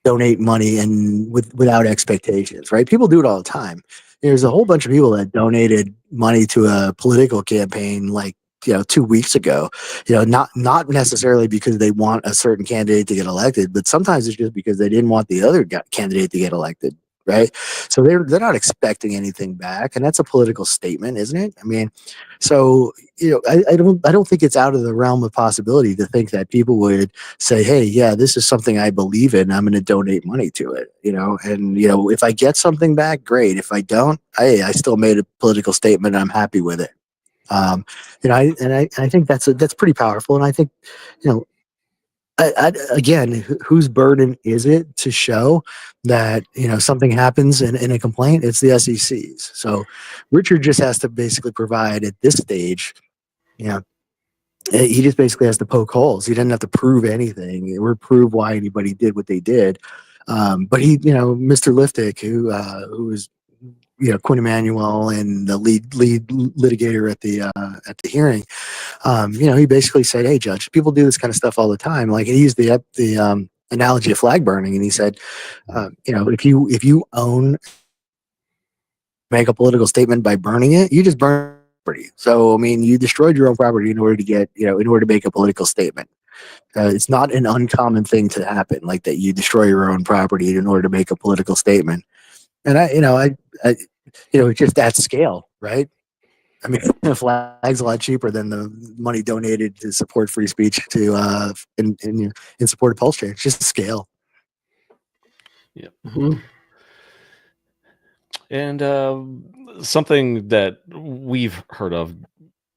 donate money and without expectations, right? People do it all the time. There's a whole bunch of people that donated money to a political campaign like 2 weeks ago. Not necessarily because they want a certain candidate to get elected, but sometimes it's just because they didn't want the other candidate to get elected, right? So they're not expecting anything back, and that's a political statement, isn't it? I mean, so I don't think it's out of the realm of possibility to think that people would say, hey, yeah, this is something I believe in. I'm going to donate money to it, and, if I get something back, great. If I don't, I still made a political statement and I'm happy with it. I think that's pretty powerful. And I think, again, whose burden is it to show that, something happens in a complaint? It's the SEC's. So Richard just has to basically provide at this stage, he just basically has to poke holes. He doesn't have to prove anything or prove why anybody did what they did. But he, Mr. Liftick, who was, Quinn Emanuel and the lead litigator at the hearing, he basically said, "Hey, Judge, people do this kind of stuff all the time." Like, he used the analogy of flag burning, and he said, if you make a political statement by burning it, you just burn property. So, I mean, you destroyed your own property in order to get, in order to make a political statement. It's not an uncommon thing to happen, like that you destroy your own property in order to make a political statement. And it's just at scale, right? I mean, a flag's a lot cheaper than the money donated to support free speech in support of Pulse Chain. It's just scale. Yeah. Mm-hmm. And something that we've heard of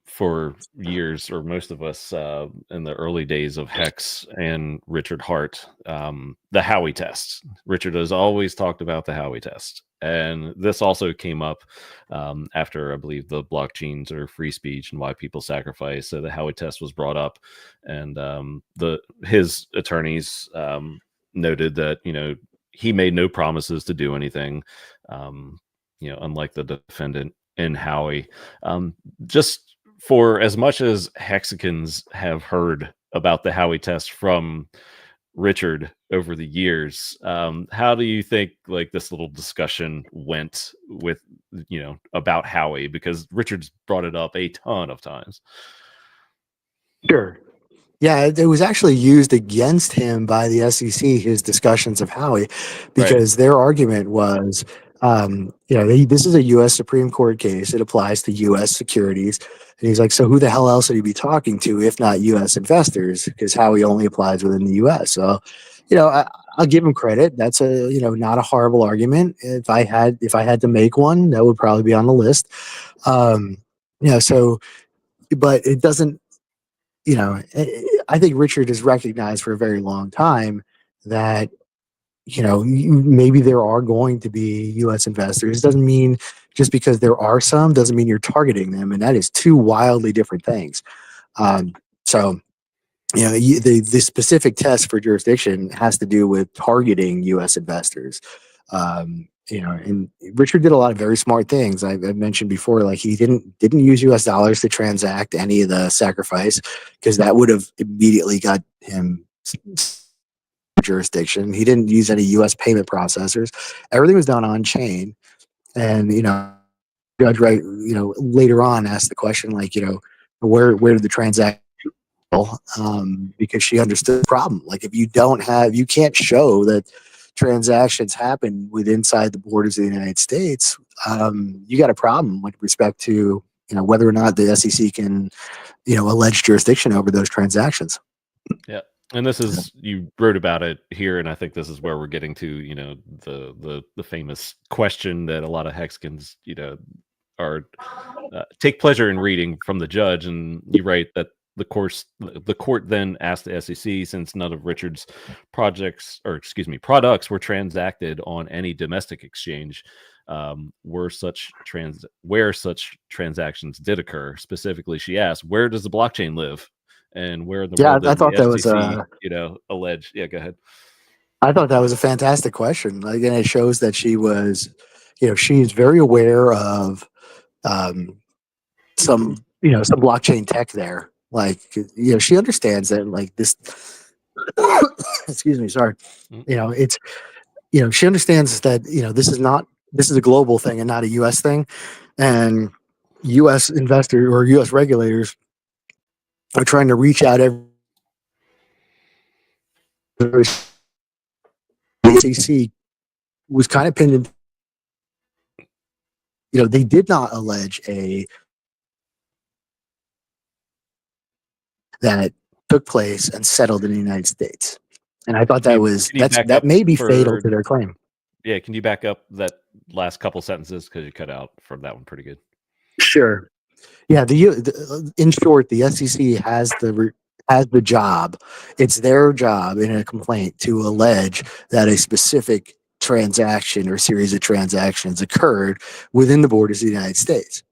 for years, or most of us, in the early days of Hex and Richard Hart, the Howie test. Richard has always talked about the Howie test. And this also came up after, I believe, the blockchains or free speech and why people sacrifice. So the Howie test was brought up, and his attorneys noted that he made no promises to do anything. Unlike the defendant in Howie, just for as much as Hexicans have heard about the Howie test from Richard over the years, how do you think like this little discussion went with about Howie? Because Richard's brought it up a ton of times. Sure. Yeah, it was actually used against him by the SEC, his discussions of Howie, because their argument was, this is a U.S. Supreme Court case. It applies to U.S. securities. And he's like, so who the hell else would he be talking to if not U.S. investors? Because Howie only applies within the U.S. So, I'll give him credit. That's not a horrible argument. If I had to make one, that would probably be on the list. But it doesn't. I think Richard has recognized for a very long time that, maybe there are going to be U.S. investors. Doesn't mean just because there are some doesn't mean you're targeting them. And that is two wildly different things. The specific test for jurisdiction has to do with targeting U.S. investors. And Richard did a lot of very smart things. I've mentioned before, like he didn't use U.S. dollars to transact any of the sacrifice, because that would have immediately got him jurisdiction. He didn't use any U.S. payment processors. Everything was done on chain. And Judge Wright, later on asked the question, like, where did the transaction? Because she understood the problem. Like, if you can't show that transactions happen inside the borders of the United States, you got a problem with respect to whether or not the SEC can allege jurisdiction over those transactions. Yeah. And this is, you wrote about it here, and I think this is where we're getting to the famous question that a lot of Hexicans are take pleasure in reading from the judge. And you write that the court then asked the SEC, since none of Richard's products were transacted on any domestic exchange, where such transactions did occur. Specifically, she asked, where does the blockchain live? and where in the Yeah, world I did the thought that was FCC, allege? Yeah, go ahead. I thought that was a fantastic question. Like, and it shows that she was, she's very aware of um, some blockchain tech there. Like, she understands that, like, this. Excuse me, sorry. Mm. It's she understands that this is a global thing and not a U.S. thing, and U.S. investor or U.S. regulators are trying to reach out the SEC was kind of pinned in. They did not allege that took place and settled in the United States, and I thought Can you back that up may be fatal for to their claim. Yeah, can you back up that last couple sentences because you cut out from that one pretty good? Sure. Yeah. In short, the SEC has the job. It's their job in a complaint to allege that a specific transaction or series of transactions occurred within the borders of the United States,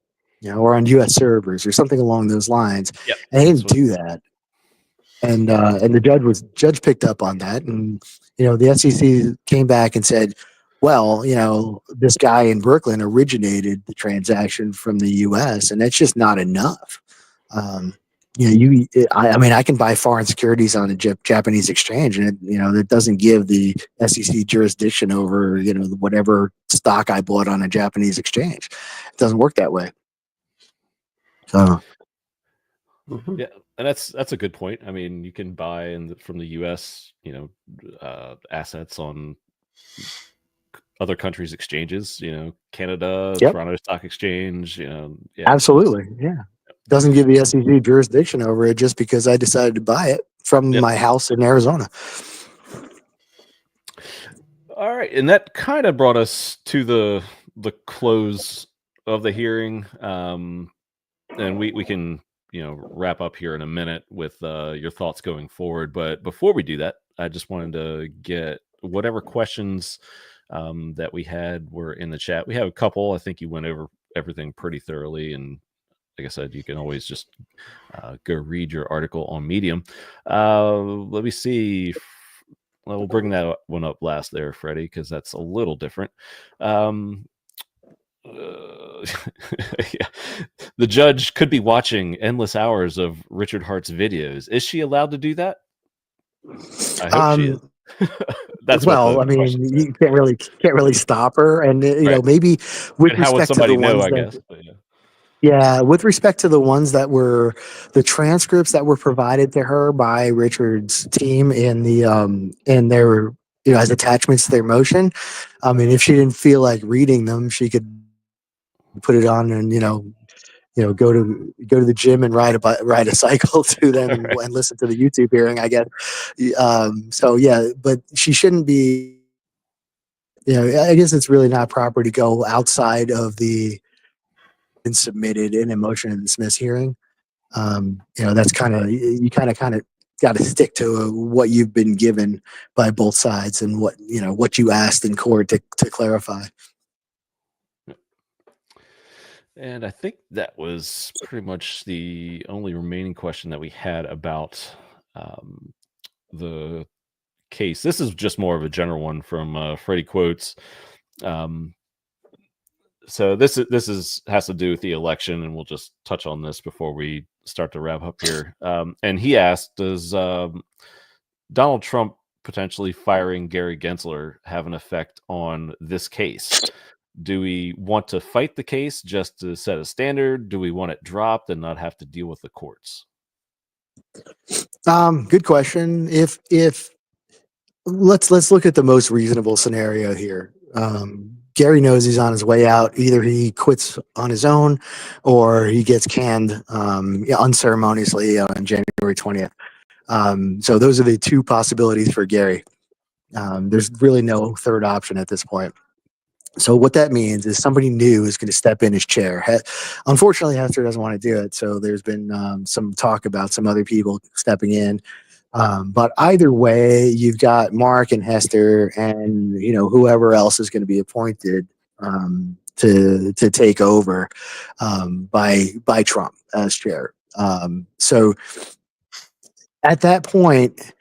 or on U.S. servers or something along those lines. Yep. And they didn't do that. And the judge picked up on that, and the SEC came back and said, well, this guy in Brooklyn originated the transaction from the U.S., and that's just not enough. I mean, I can buy foreign securities on a Japanese exchange, and it doesn't give the SEC jurisdiction over whatever stock I bought on a Japanese exchange. It doesn't work that way. So. Yeah, and that's a good point. I mean, you can buy from the U.S., assets on other countries' exchanges. Canada, Yep. Toronto Stock Exchange. Yeah, Absolutely. Yeah. Doesn't give the SEC jurisdiction over it just because I decided to buy it from my house in Arizona. All right, and that kind of brought us to the close of the hearing, and we can wrap up here in a minute with your thoughts going forward. But before we do that, I just wanted to get whatever questions that we had were in the chat. We have a couple. I think you went over everything pretty thoroughly, and like I said, you can always just go read your article on Medium. Let me see. We'll bring that one up last there, Freddie, because that's a little different. Yeah. The judge could be watching endless hours of Richard Hart's videos. Is she allowed to do that? I hope she is. That's I mean, you can't really stop her, and right. maybe with and how would respect somebody to the know? ones I that, guess. But yeah, with respect to the ones that were the transcripts that were provided to her by Richard's team in their as attachments to their motion. I mean, if she didn't feel like reading them, she could put it on and go to the gym and ride a cycle to them and listen to the YouTube hearing, I guess. So yeah, but she shouldn't be. I guess it's really not proper to go outside of the submitted in a motion to dismiss hearing. That's kind of you kind of got to stick to what you've been given by both sides and what you asked in court to clarify. And I think that was pretty much the only remaining question that we had about the case. This is just more of a general one from Freddie Quotes. So this has to do with the election, and we'll just touch on this before we start to wrap up here. And he asked, does Donald Trump potentially firing Gary Gensler have an effect on this case? Do we want to fight the case just to set a standard? Do we want it dropped and not have to deal with the courts? Good question. If let's look at the most reasonable scenario here. Gary knows he's on his way out. Either he quits on his own, or he gets canned unceremoniously on January 20th. So those are the two possibilities for Gary. There's really no third option at this point. So what that means is somebody new is going to step in his chair. Unfortunately, Hester doesn't want to do it. So there's been some talk about some other people stepping in. But either way, you've got Mark and Hester and whoever else is going to be appointed to take over by Trump as chair. So at that point,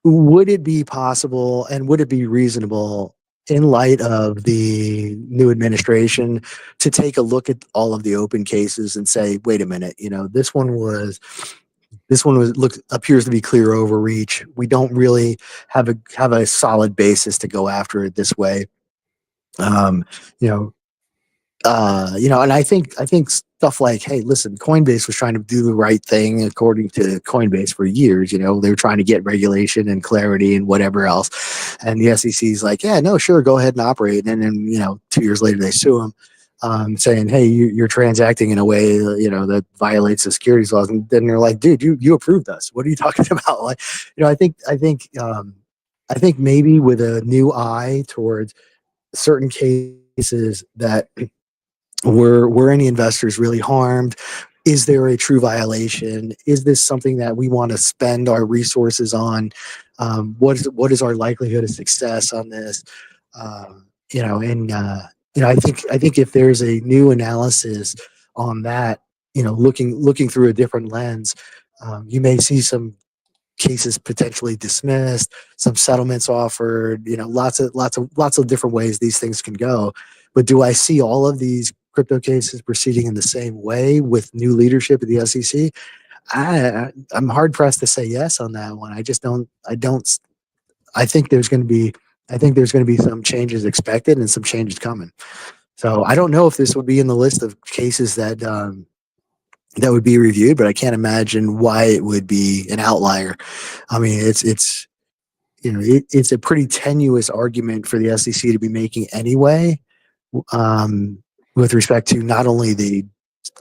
would it be possible and would it be reasonable in light of the new administration to take a look at all of the open cases and say, wait a minute, this one appears to be clear overreach. We don't really have a solid basis to go after it this way. Um, you know, and I think stuff like, hey, listen, Coinbase was trying to do the right thing according to Coinbase for years. They were trying to get regulation and clarity and whatever else, and the SEC is like, yeah, no, sure, go ahead and operate. And then 2 years later they sue them, saying, hey, you're transacting in a way that violates the securities laws. And then they're like, dude, you approved us. What are you talking about? Like, I think maybe with a new eye towards certain cases that were any investors really harmed? Is there a true violation? Is this something that we want to spend our resources on? What is our likelihood of success on this? I think if there's a new analysis on that, looking through a different lens, you may see some cases potentially dismissed, some settlements offered, lots of different ways these things can go. But do I see all of these crypto cases proceeding in the same way with new leadership at the SEC? I'm hard pressed to say yes on that one. I think there's going to be some changes expected and some changes coming. So I don't know if this would be in the list of cases that would be reviewed, but I can't imagine why it would be an outlier. I mean, it's a pretty tenuous argument for the SEC to be making anyway, with respect to not only the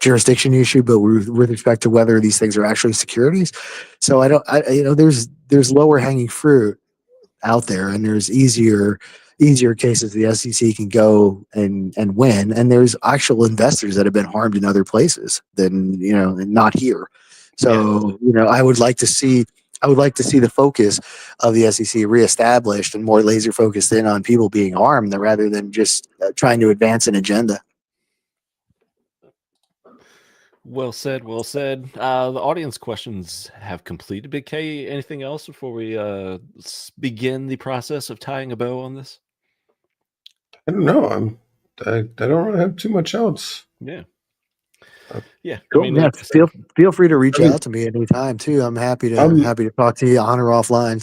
jurisdiction issue, but with respect to whether these things are actually securities. So there's lower hanging fruit out there, and there's easier cases the SEC can go and win, and there's actual investors that have been harmed in other places than and not here. So I would like to see the focus of the SEC reestablished and more laser focused in on people being harmed rather than just trying to advance an agenda. Well said. Well said. The audience questions have completed. Big K, anything else before we begin the process of tying a bow on this? I don't know. I don't really have too much else. Yeah. Yeah. Cool. I mean, feel free to reach out to me anytime too. I'm happy to talk to you on or offline.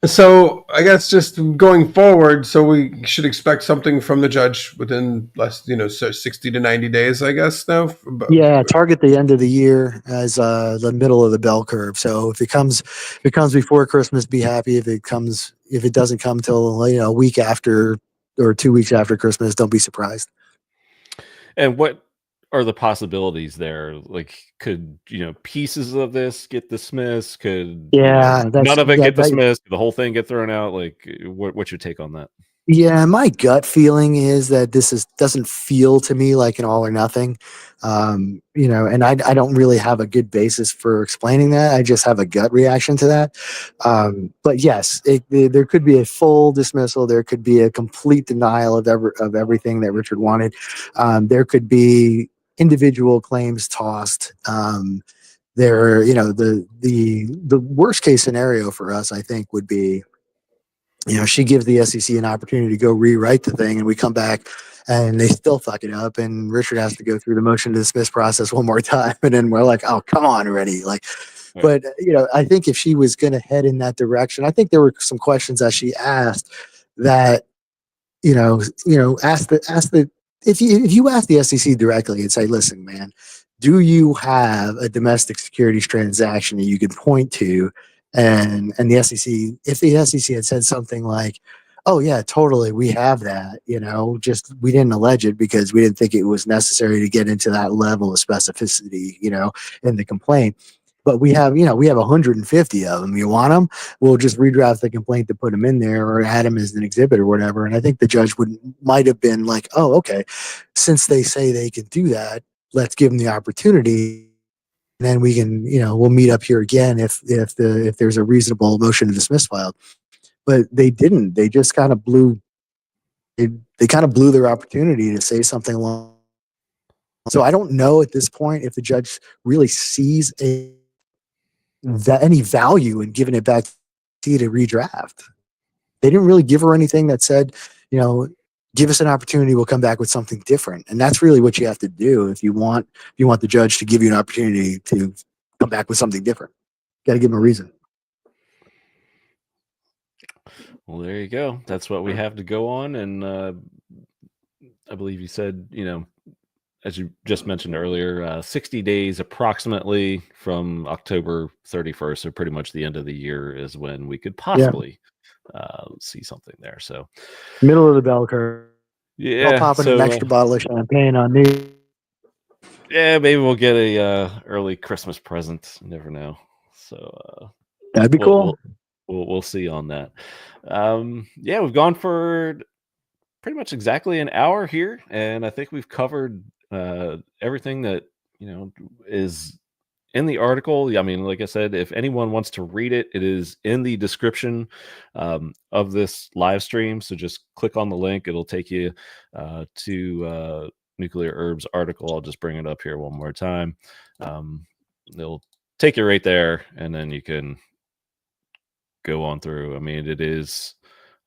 So I guess just going forward, so we should expect something from the judge within less, 60 to 90 days, I guess now. Yeah, target the end of the year as the middle of the bell curve. So if it comes before Christmas, be happy. If it doesn't come till a week after or 2 weeks after Christmas, don't be surprised. And what are the possibilities there? Like, could pieces of this get dismissed? Could none of it get dismissed? Could the whole thing get thrown out? Like, what's your take on that? Yeah, my gut feeling is that this doesn't feel to me like an all or nothing, and I don't really have a good basis for explaining that. I just have a gut reaction to that. But yes, there could be a full dismissal. There could be a complete denial of everything that Richard wanted. There could be individual claims tossed. The worst case scenario for us, I think, would be, she gives the SEC an opportunity to go rewrite the thing, and we come back and they still fuck it up, and Richard has to go through the motion to dismiss process one more time, and then we're like, oh, come on already. Like, right. But I think if she was going to head in that direction, I think there were some questions that she asked that, if you ask the SEC directly and say, listen, man, do you have a domestic securities transaction that you can point to? And the SEC, if the SEC had said something like, oh yeah, totally, we have that, just we didn't allege it because we didn't think it was necessary to get into that level of specificity, in the complaint. But we have 150 of them. You want them? We'll just redraft the complaint to put them in there or add them as an exhibit or whatever. And I think the judge might have been like, oh, okay, since they say they can do that, let's give them the opportunity. And then we can, we'll meet up here again if there's a reasonable motion to dismiss filed. But they didn't. They just kind of blew their opportunity to say something along. So I don't know at this point if the judge really sees any value in giving it back to you to redraft. They didn't really give her anything that said, give us an opportunity, we'll come back with something different. And that's really what you have to do if you want the judge to give you an opportunity to come back with something different. Got to give them a reason. Well, there you go. That's what we have to go on. And I believe you said, as you just mentioned earlier, 60 days approximately from October 31st, so pretty much the end of the year is when we could possibly see something there. So middle of the bell curve. Yeah. I'll pop in an extra bottle of champagne on me. Yeah, maybe we'll get a early Christmas present. You never know. So that'd be cool. We'll see on that. Yeah, we've gone for pretty much exactly an hour here, and I think we've covered everything that is in the article. I mean, like I said, if anyone wants to read it, it is in the description of this live stream. So just click on the link; it'll take you to Nuclear Herbs article. I'll just bring it up here one more time. It'll take you right there, and then you can go on through. I mean, it is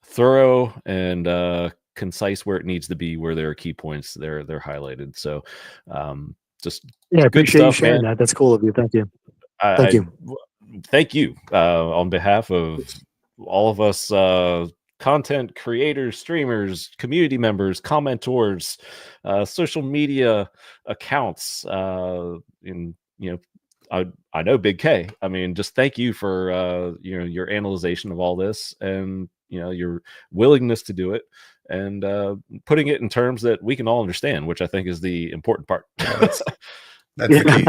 thorough and concise where it needs to be, where there are key points they're highlighted. So just I appreciate you sharing that. That's cool of you. Thank you. Thank you on behalf of all of us content creators, streamers, community members, commentors, social media accounts, I know Big K. I mean, just thank you for your analyzation of all this and your willingness to do it and putting it in terms that we can all understand, which I think is the important part. That's the key.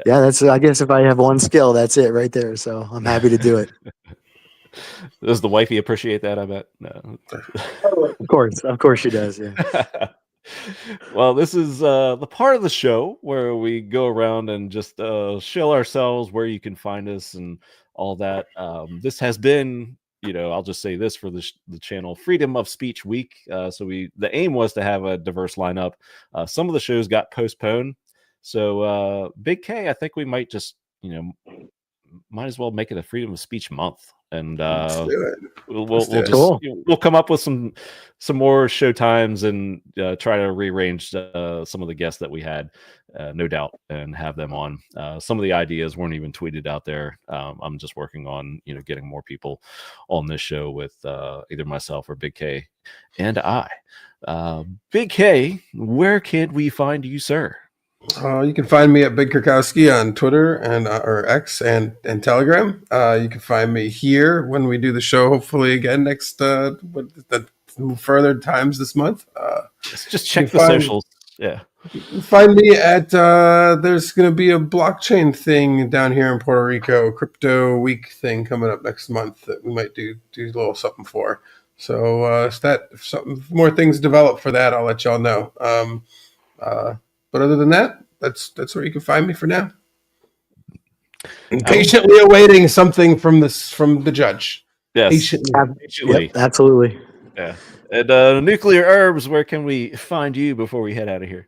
Yeah, that's. I guess if I have one skill, that's it right there. So I'm happy to do it. Does the wifey appreciate that? I bet. No. Of course she does. Yeah. Well, this is the part of the show where we go around and just shill ourselves, where you can find us and all that. This has been, I'll just say this for the channel, Freedom of Speech Week. So the aim was to have a diverse lineup. Some of the shows got postponed. So Big K, I think we might just, might as well make it a Freedom of Speech month. And we'll come up with some more show times and try to rearrange some of the guests that we had, no doubt, and have them on. Some of the ideas weren't even tweeted out there. I'm just working on getting more people on this show with either myself or Big K and I. Big K, where can we find you, sir? You can find me at Big Kirkowski on Twitter and or X and Telegram. You can find me here when we do the show, hopefully again next further times this month. Just check the socials. Yeah. Find me at there's going to be a blockchain thing down here in Puerto Rico, crypto week thing coming up next month that we might do a little something for. So if something more things develop for that, I'll let y'all know. But other than that, that's where you can find me for now. Patiently awaiting something from the judge. Yes, patiently. Yep, absolutely. Yeah. And Nuclear Herbs, where can we find you before we head out of here?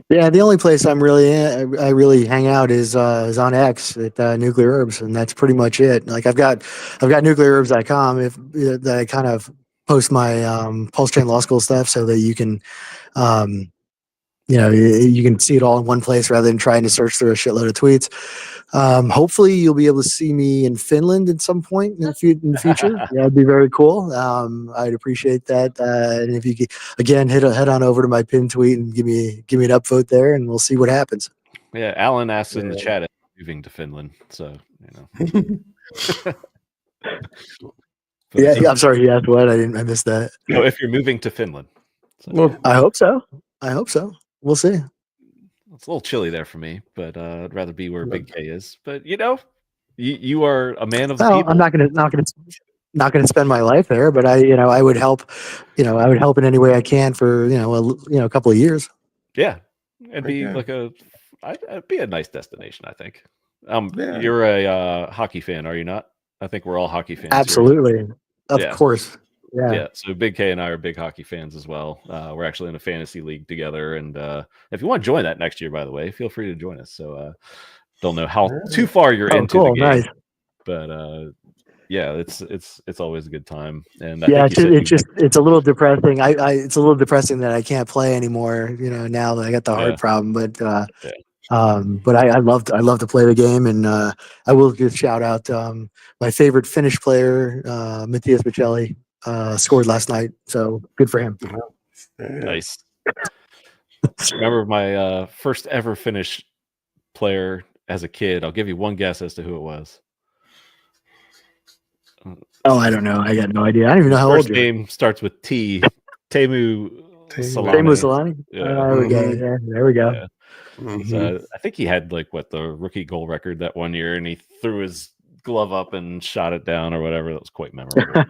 Yeah, the only place I really hang out is on X at Nuclear Herbs, and that's pretty much it. Like I've got nuclearherbs.com that I kind of post my Pulse Chain Law School stuff so that you can. You can see it all in one place rather than trying to search through a shitload of tweets. Hopefully, you'll be able to see me in Finland at some point in the future. That'd be very cool. I'd appreciate that. And if you could, again, head on over to my pin tweet and give me an upvote there, and we'll see what happens. Yeah, Alan asked in the chat if moving to Finland, so Yeah, I'm sorry. He asked what? I missed that. No, if you're moving to Finland. So. Well, I hope so. We'll see. It's a little chilly there for me, but I'd rather be where Big K is. But you are a man of the people. I'm not gonna spend my life there, but I would help. I would help in any way I can for a couple of years. Yeah, it'd be it'd be a nice destination, I think. You're a hockey fan, are you not? I think we're all hockey fans. Absolutely, here. Of course. Yeah. So Big K and I are big hockey fans as well. We're actually in a fantasy league together, and if you want to join that next year, by the way, feel free to join us. So Don't know how too far you're Oh, into cool, the game, nice. but yeah, it's always a good time. And I Yeah, think you said it's a little depressing. It's a little depressing that I can't play anymore. Now that I got the heart yeah, problem, yeah. but I love to play the game, and I will give shout out my favorite Finnish player, Matthias Michelli, scored last night, so good for him. Nice. Remember my first ever Finnish player as a kid? I'll give you one guess as to who it was. Oh, I don't know. I got no idea. I don't even know how First old you are. name starts with T. Teemu Teemu Salani. Solani? Yeah. There we go. Yeah, there we go. Yeah. So I think he had like the rookie goal record that one year, and he threw his glove up and shot it down or whatever. That was quite memorable.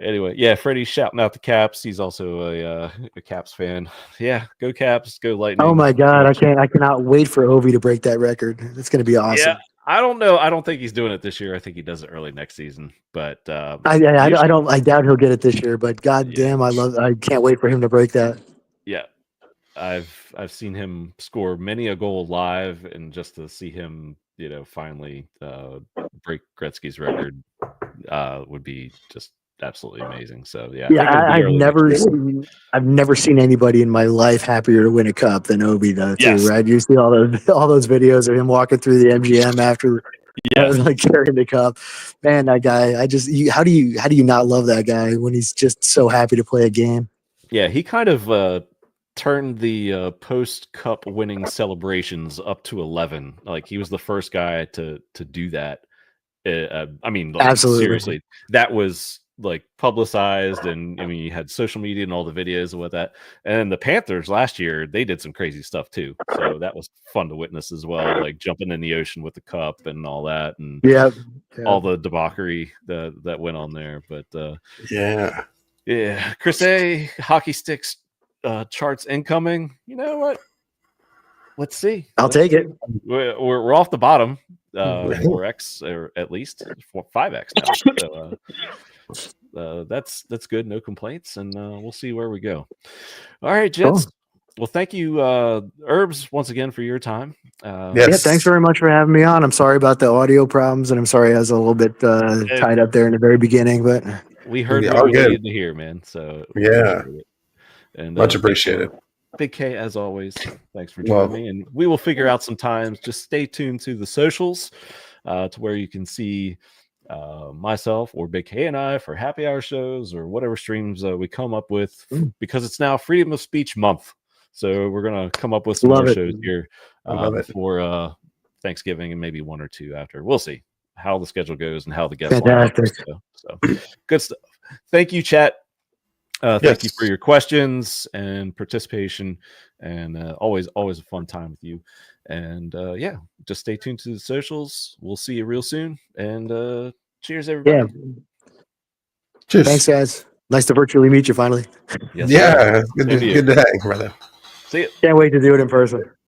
Anyway, yeah, Freddie's shouting out the Caps. He's also a Caps fan. Yeah, go Caps, go Lightning. Oh my God, I cannot wait for Ovi to break that record. It's going to be awesome. Yeah, I don't know. I don't think he's doing it this year. I think he does it early next season. But I doubt he'll get it this year. But God damn, I can't wait for him to break that. Yeah, I've seen him score many a goal live, and just to see him, finally break Gretzky's record would be just absolutely amazing. So yeah, I've never seen anybody in my life happier to win a cup than Obi though. Too Yes. right? You see all those videos of him walking through the MGM after like carrying the cup. Man, that guy! How do you not love that guy when he's just so happy to play a game? Yeah, he kind of turned the post cup winning celebrations up to 11. Like he was the first guy to do that. I mean, like, Absolutely. seriously, that was like publicized, and I mean, you had social media and all the videos and what that. And the Panthers last year, they did some crazy stuff too. So that was fun to witness as well, like jumping in the ocean with the cup and all that, and all the debauchery that went on there. But yeah, Chris A, hockey sticks charts incoming. You know what? Let's see. I'll take it. We're off the bottom, 4x or at least 5x now. So that's good. No complaints, and we'll see where we go. All right, gents. Cool. Well, thank you, Herbs, once again for your time. Yeah, thanks very much for having me on. I'm sorry about the audio problems, and I'm sorry I was a little bit tied up there in the very beginning, but we heard what we needed to hear, man. So and much appreciated. Big K, as always, thanks for joining me. And we will figure out some times. Just stay tuned to the socials to where you can see myself or Big K and I for happy hour shows or whatever streams we come up with, because it's now Freedom of Speech Month. So we're going to come up with some more shows here before Thanksgiving, and maybe one or two after. We'll see how the schedule goes and how the guests line up. So good stuff. Thank you, chat. Thank you for your questions and participation, and always a fun time with you. And just stay tuned to the socials. We'll see you real soon. And cheers, everybody. Yeah. Cheers. Thanks, guys. Nice to virtually meet you finally. Yes, good to hang, brother. See you. Can't wait to do it in person.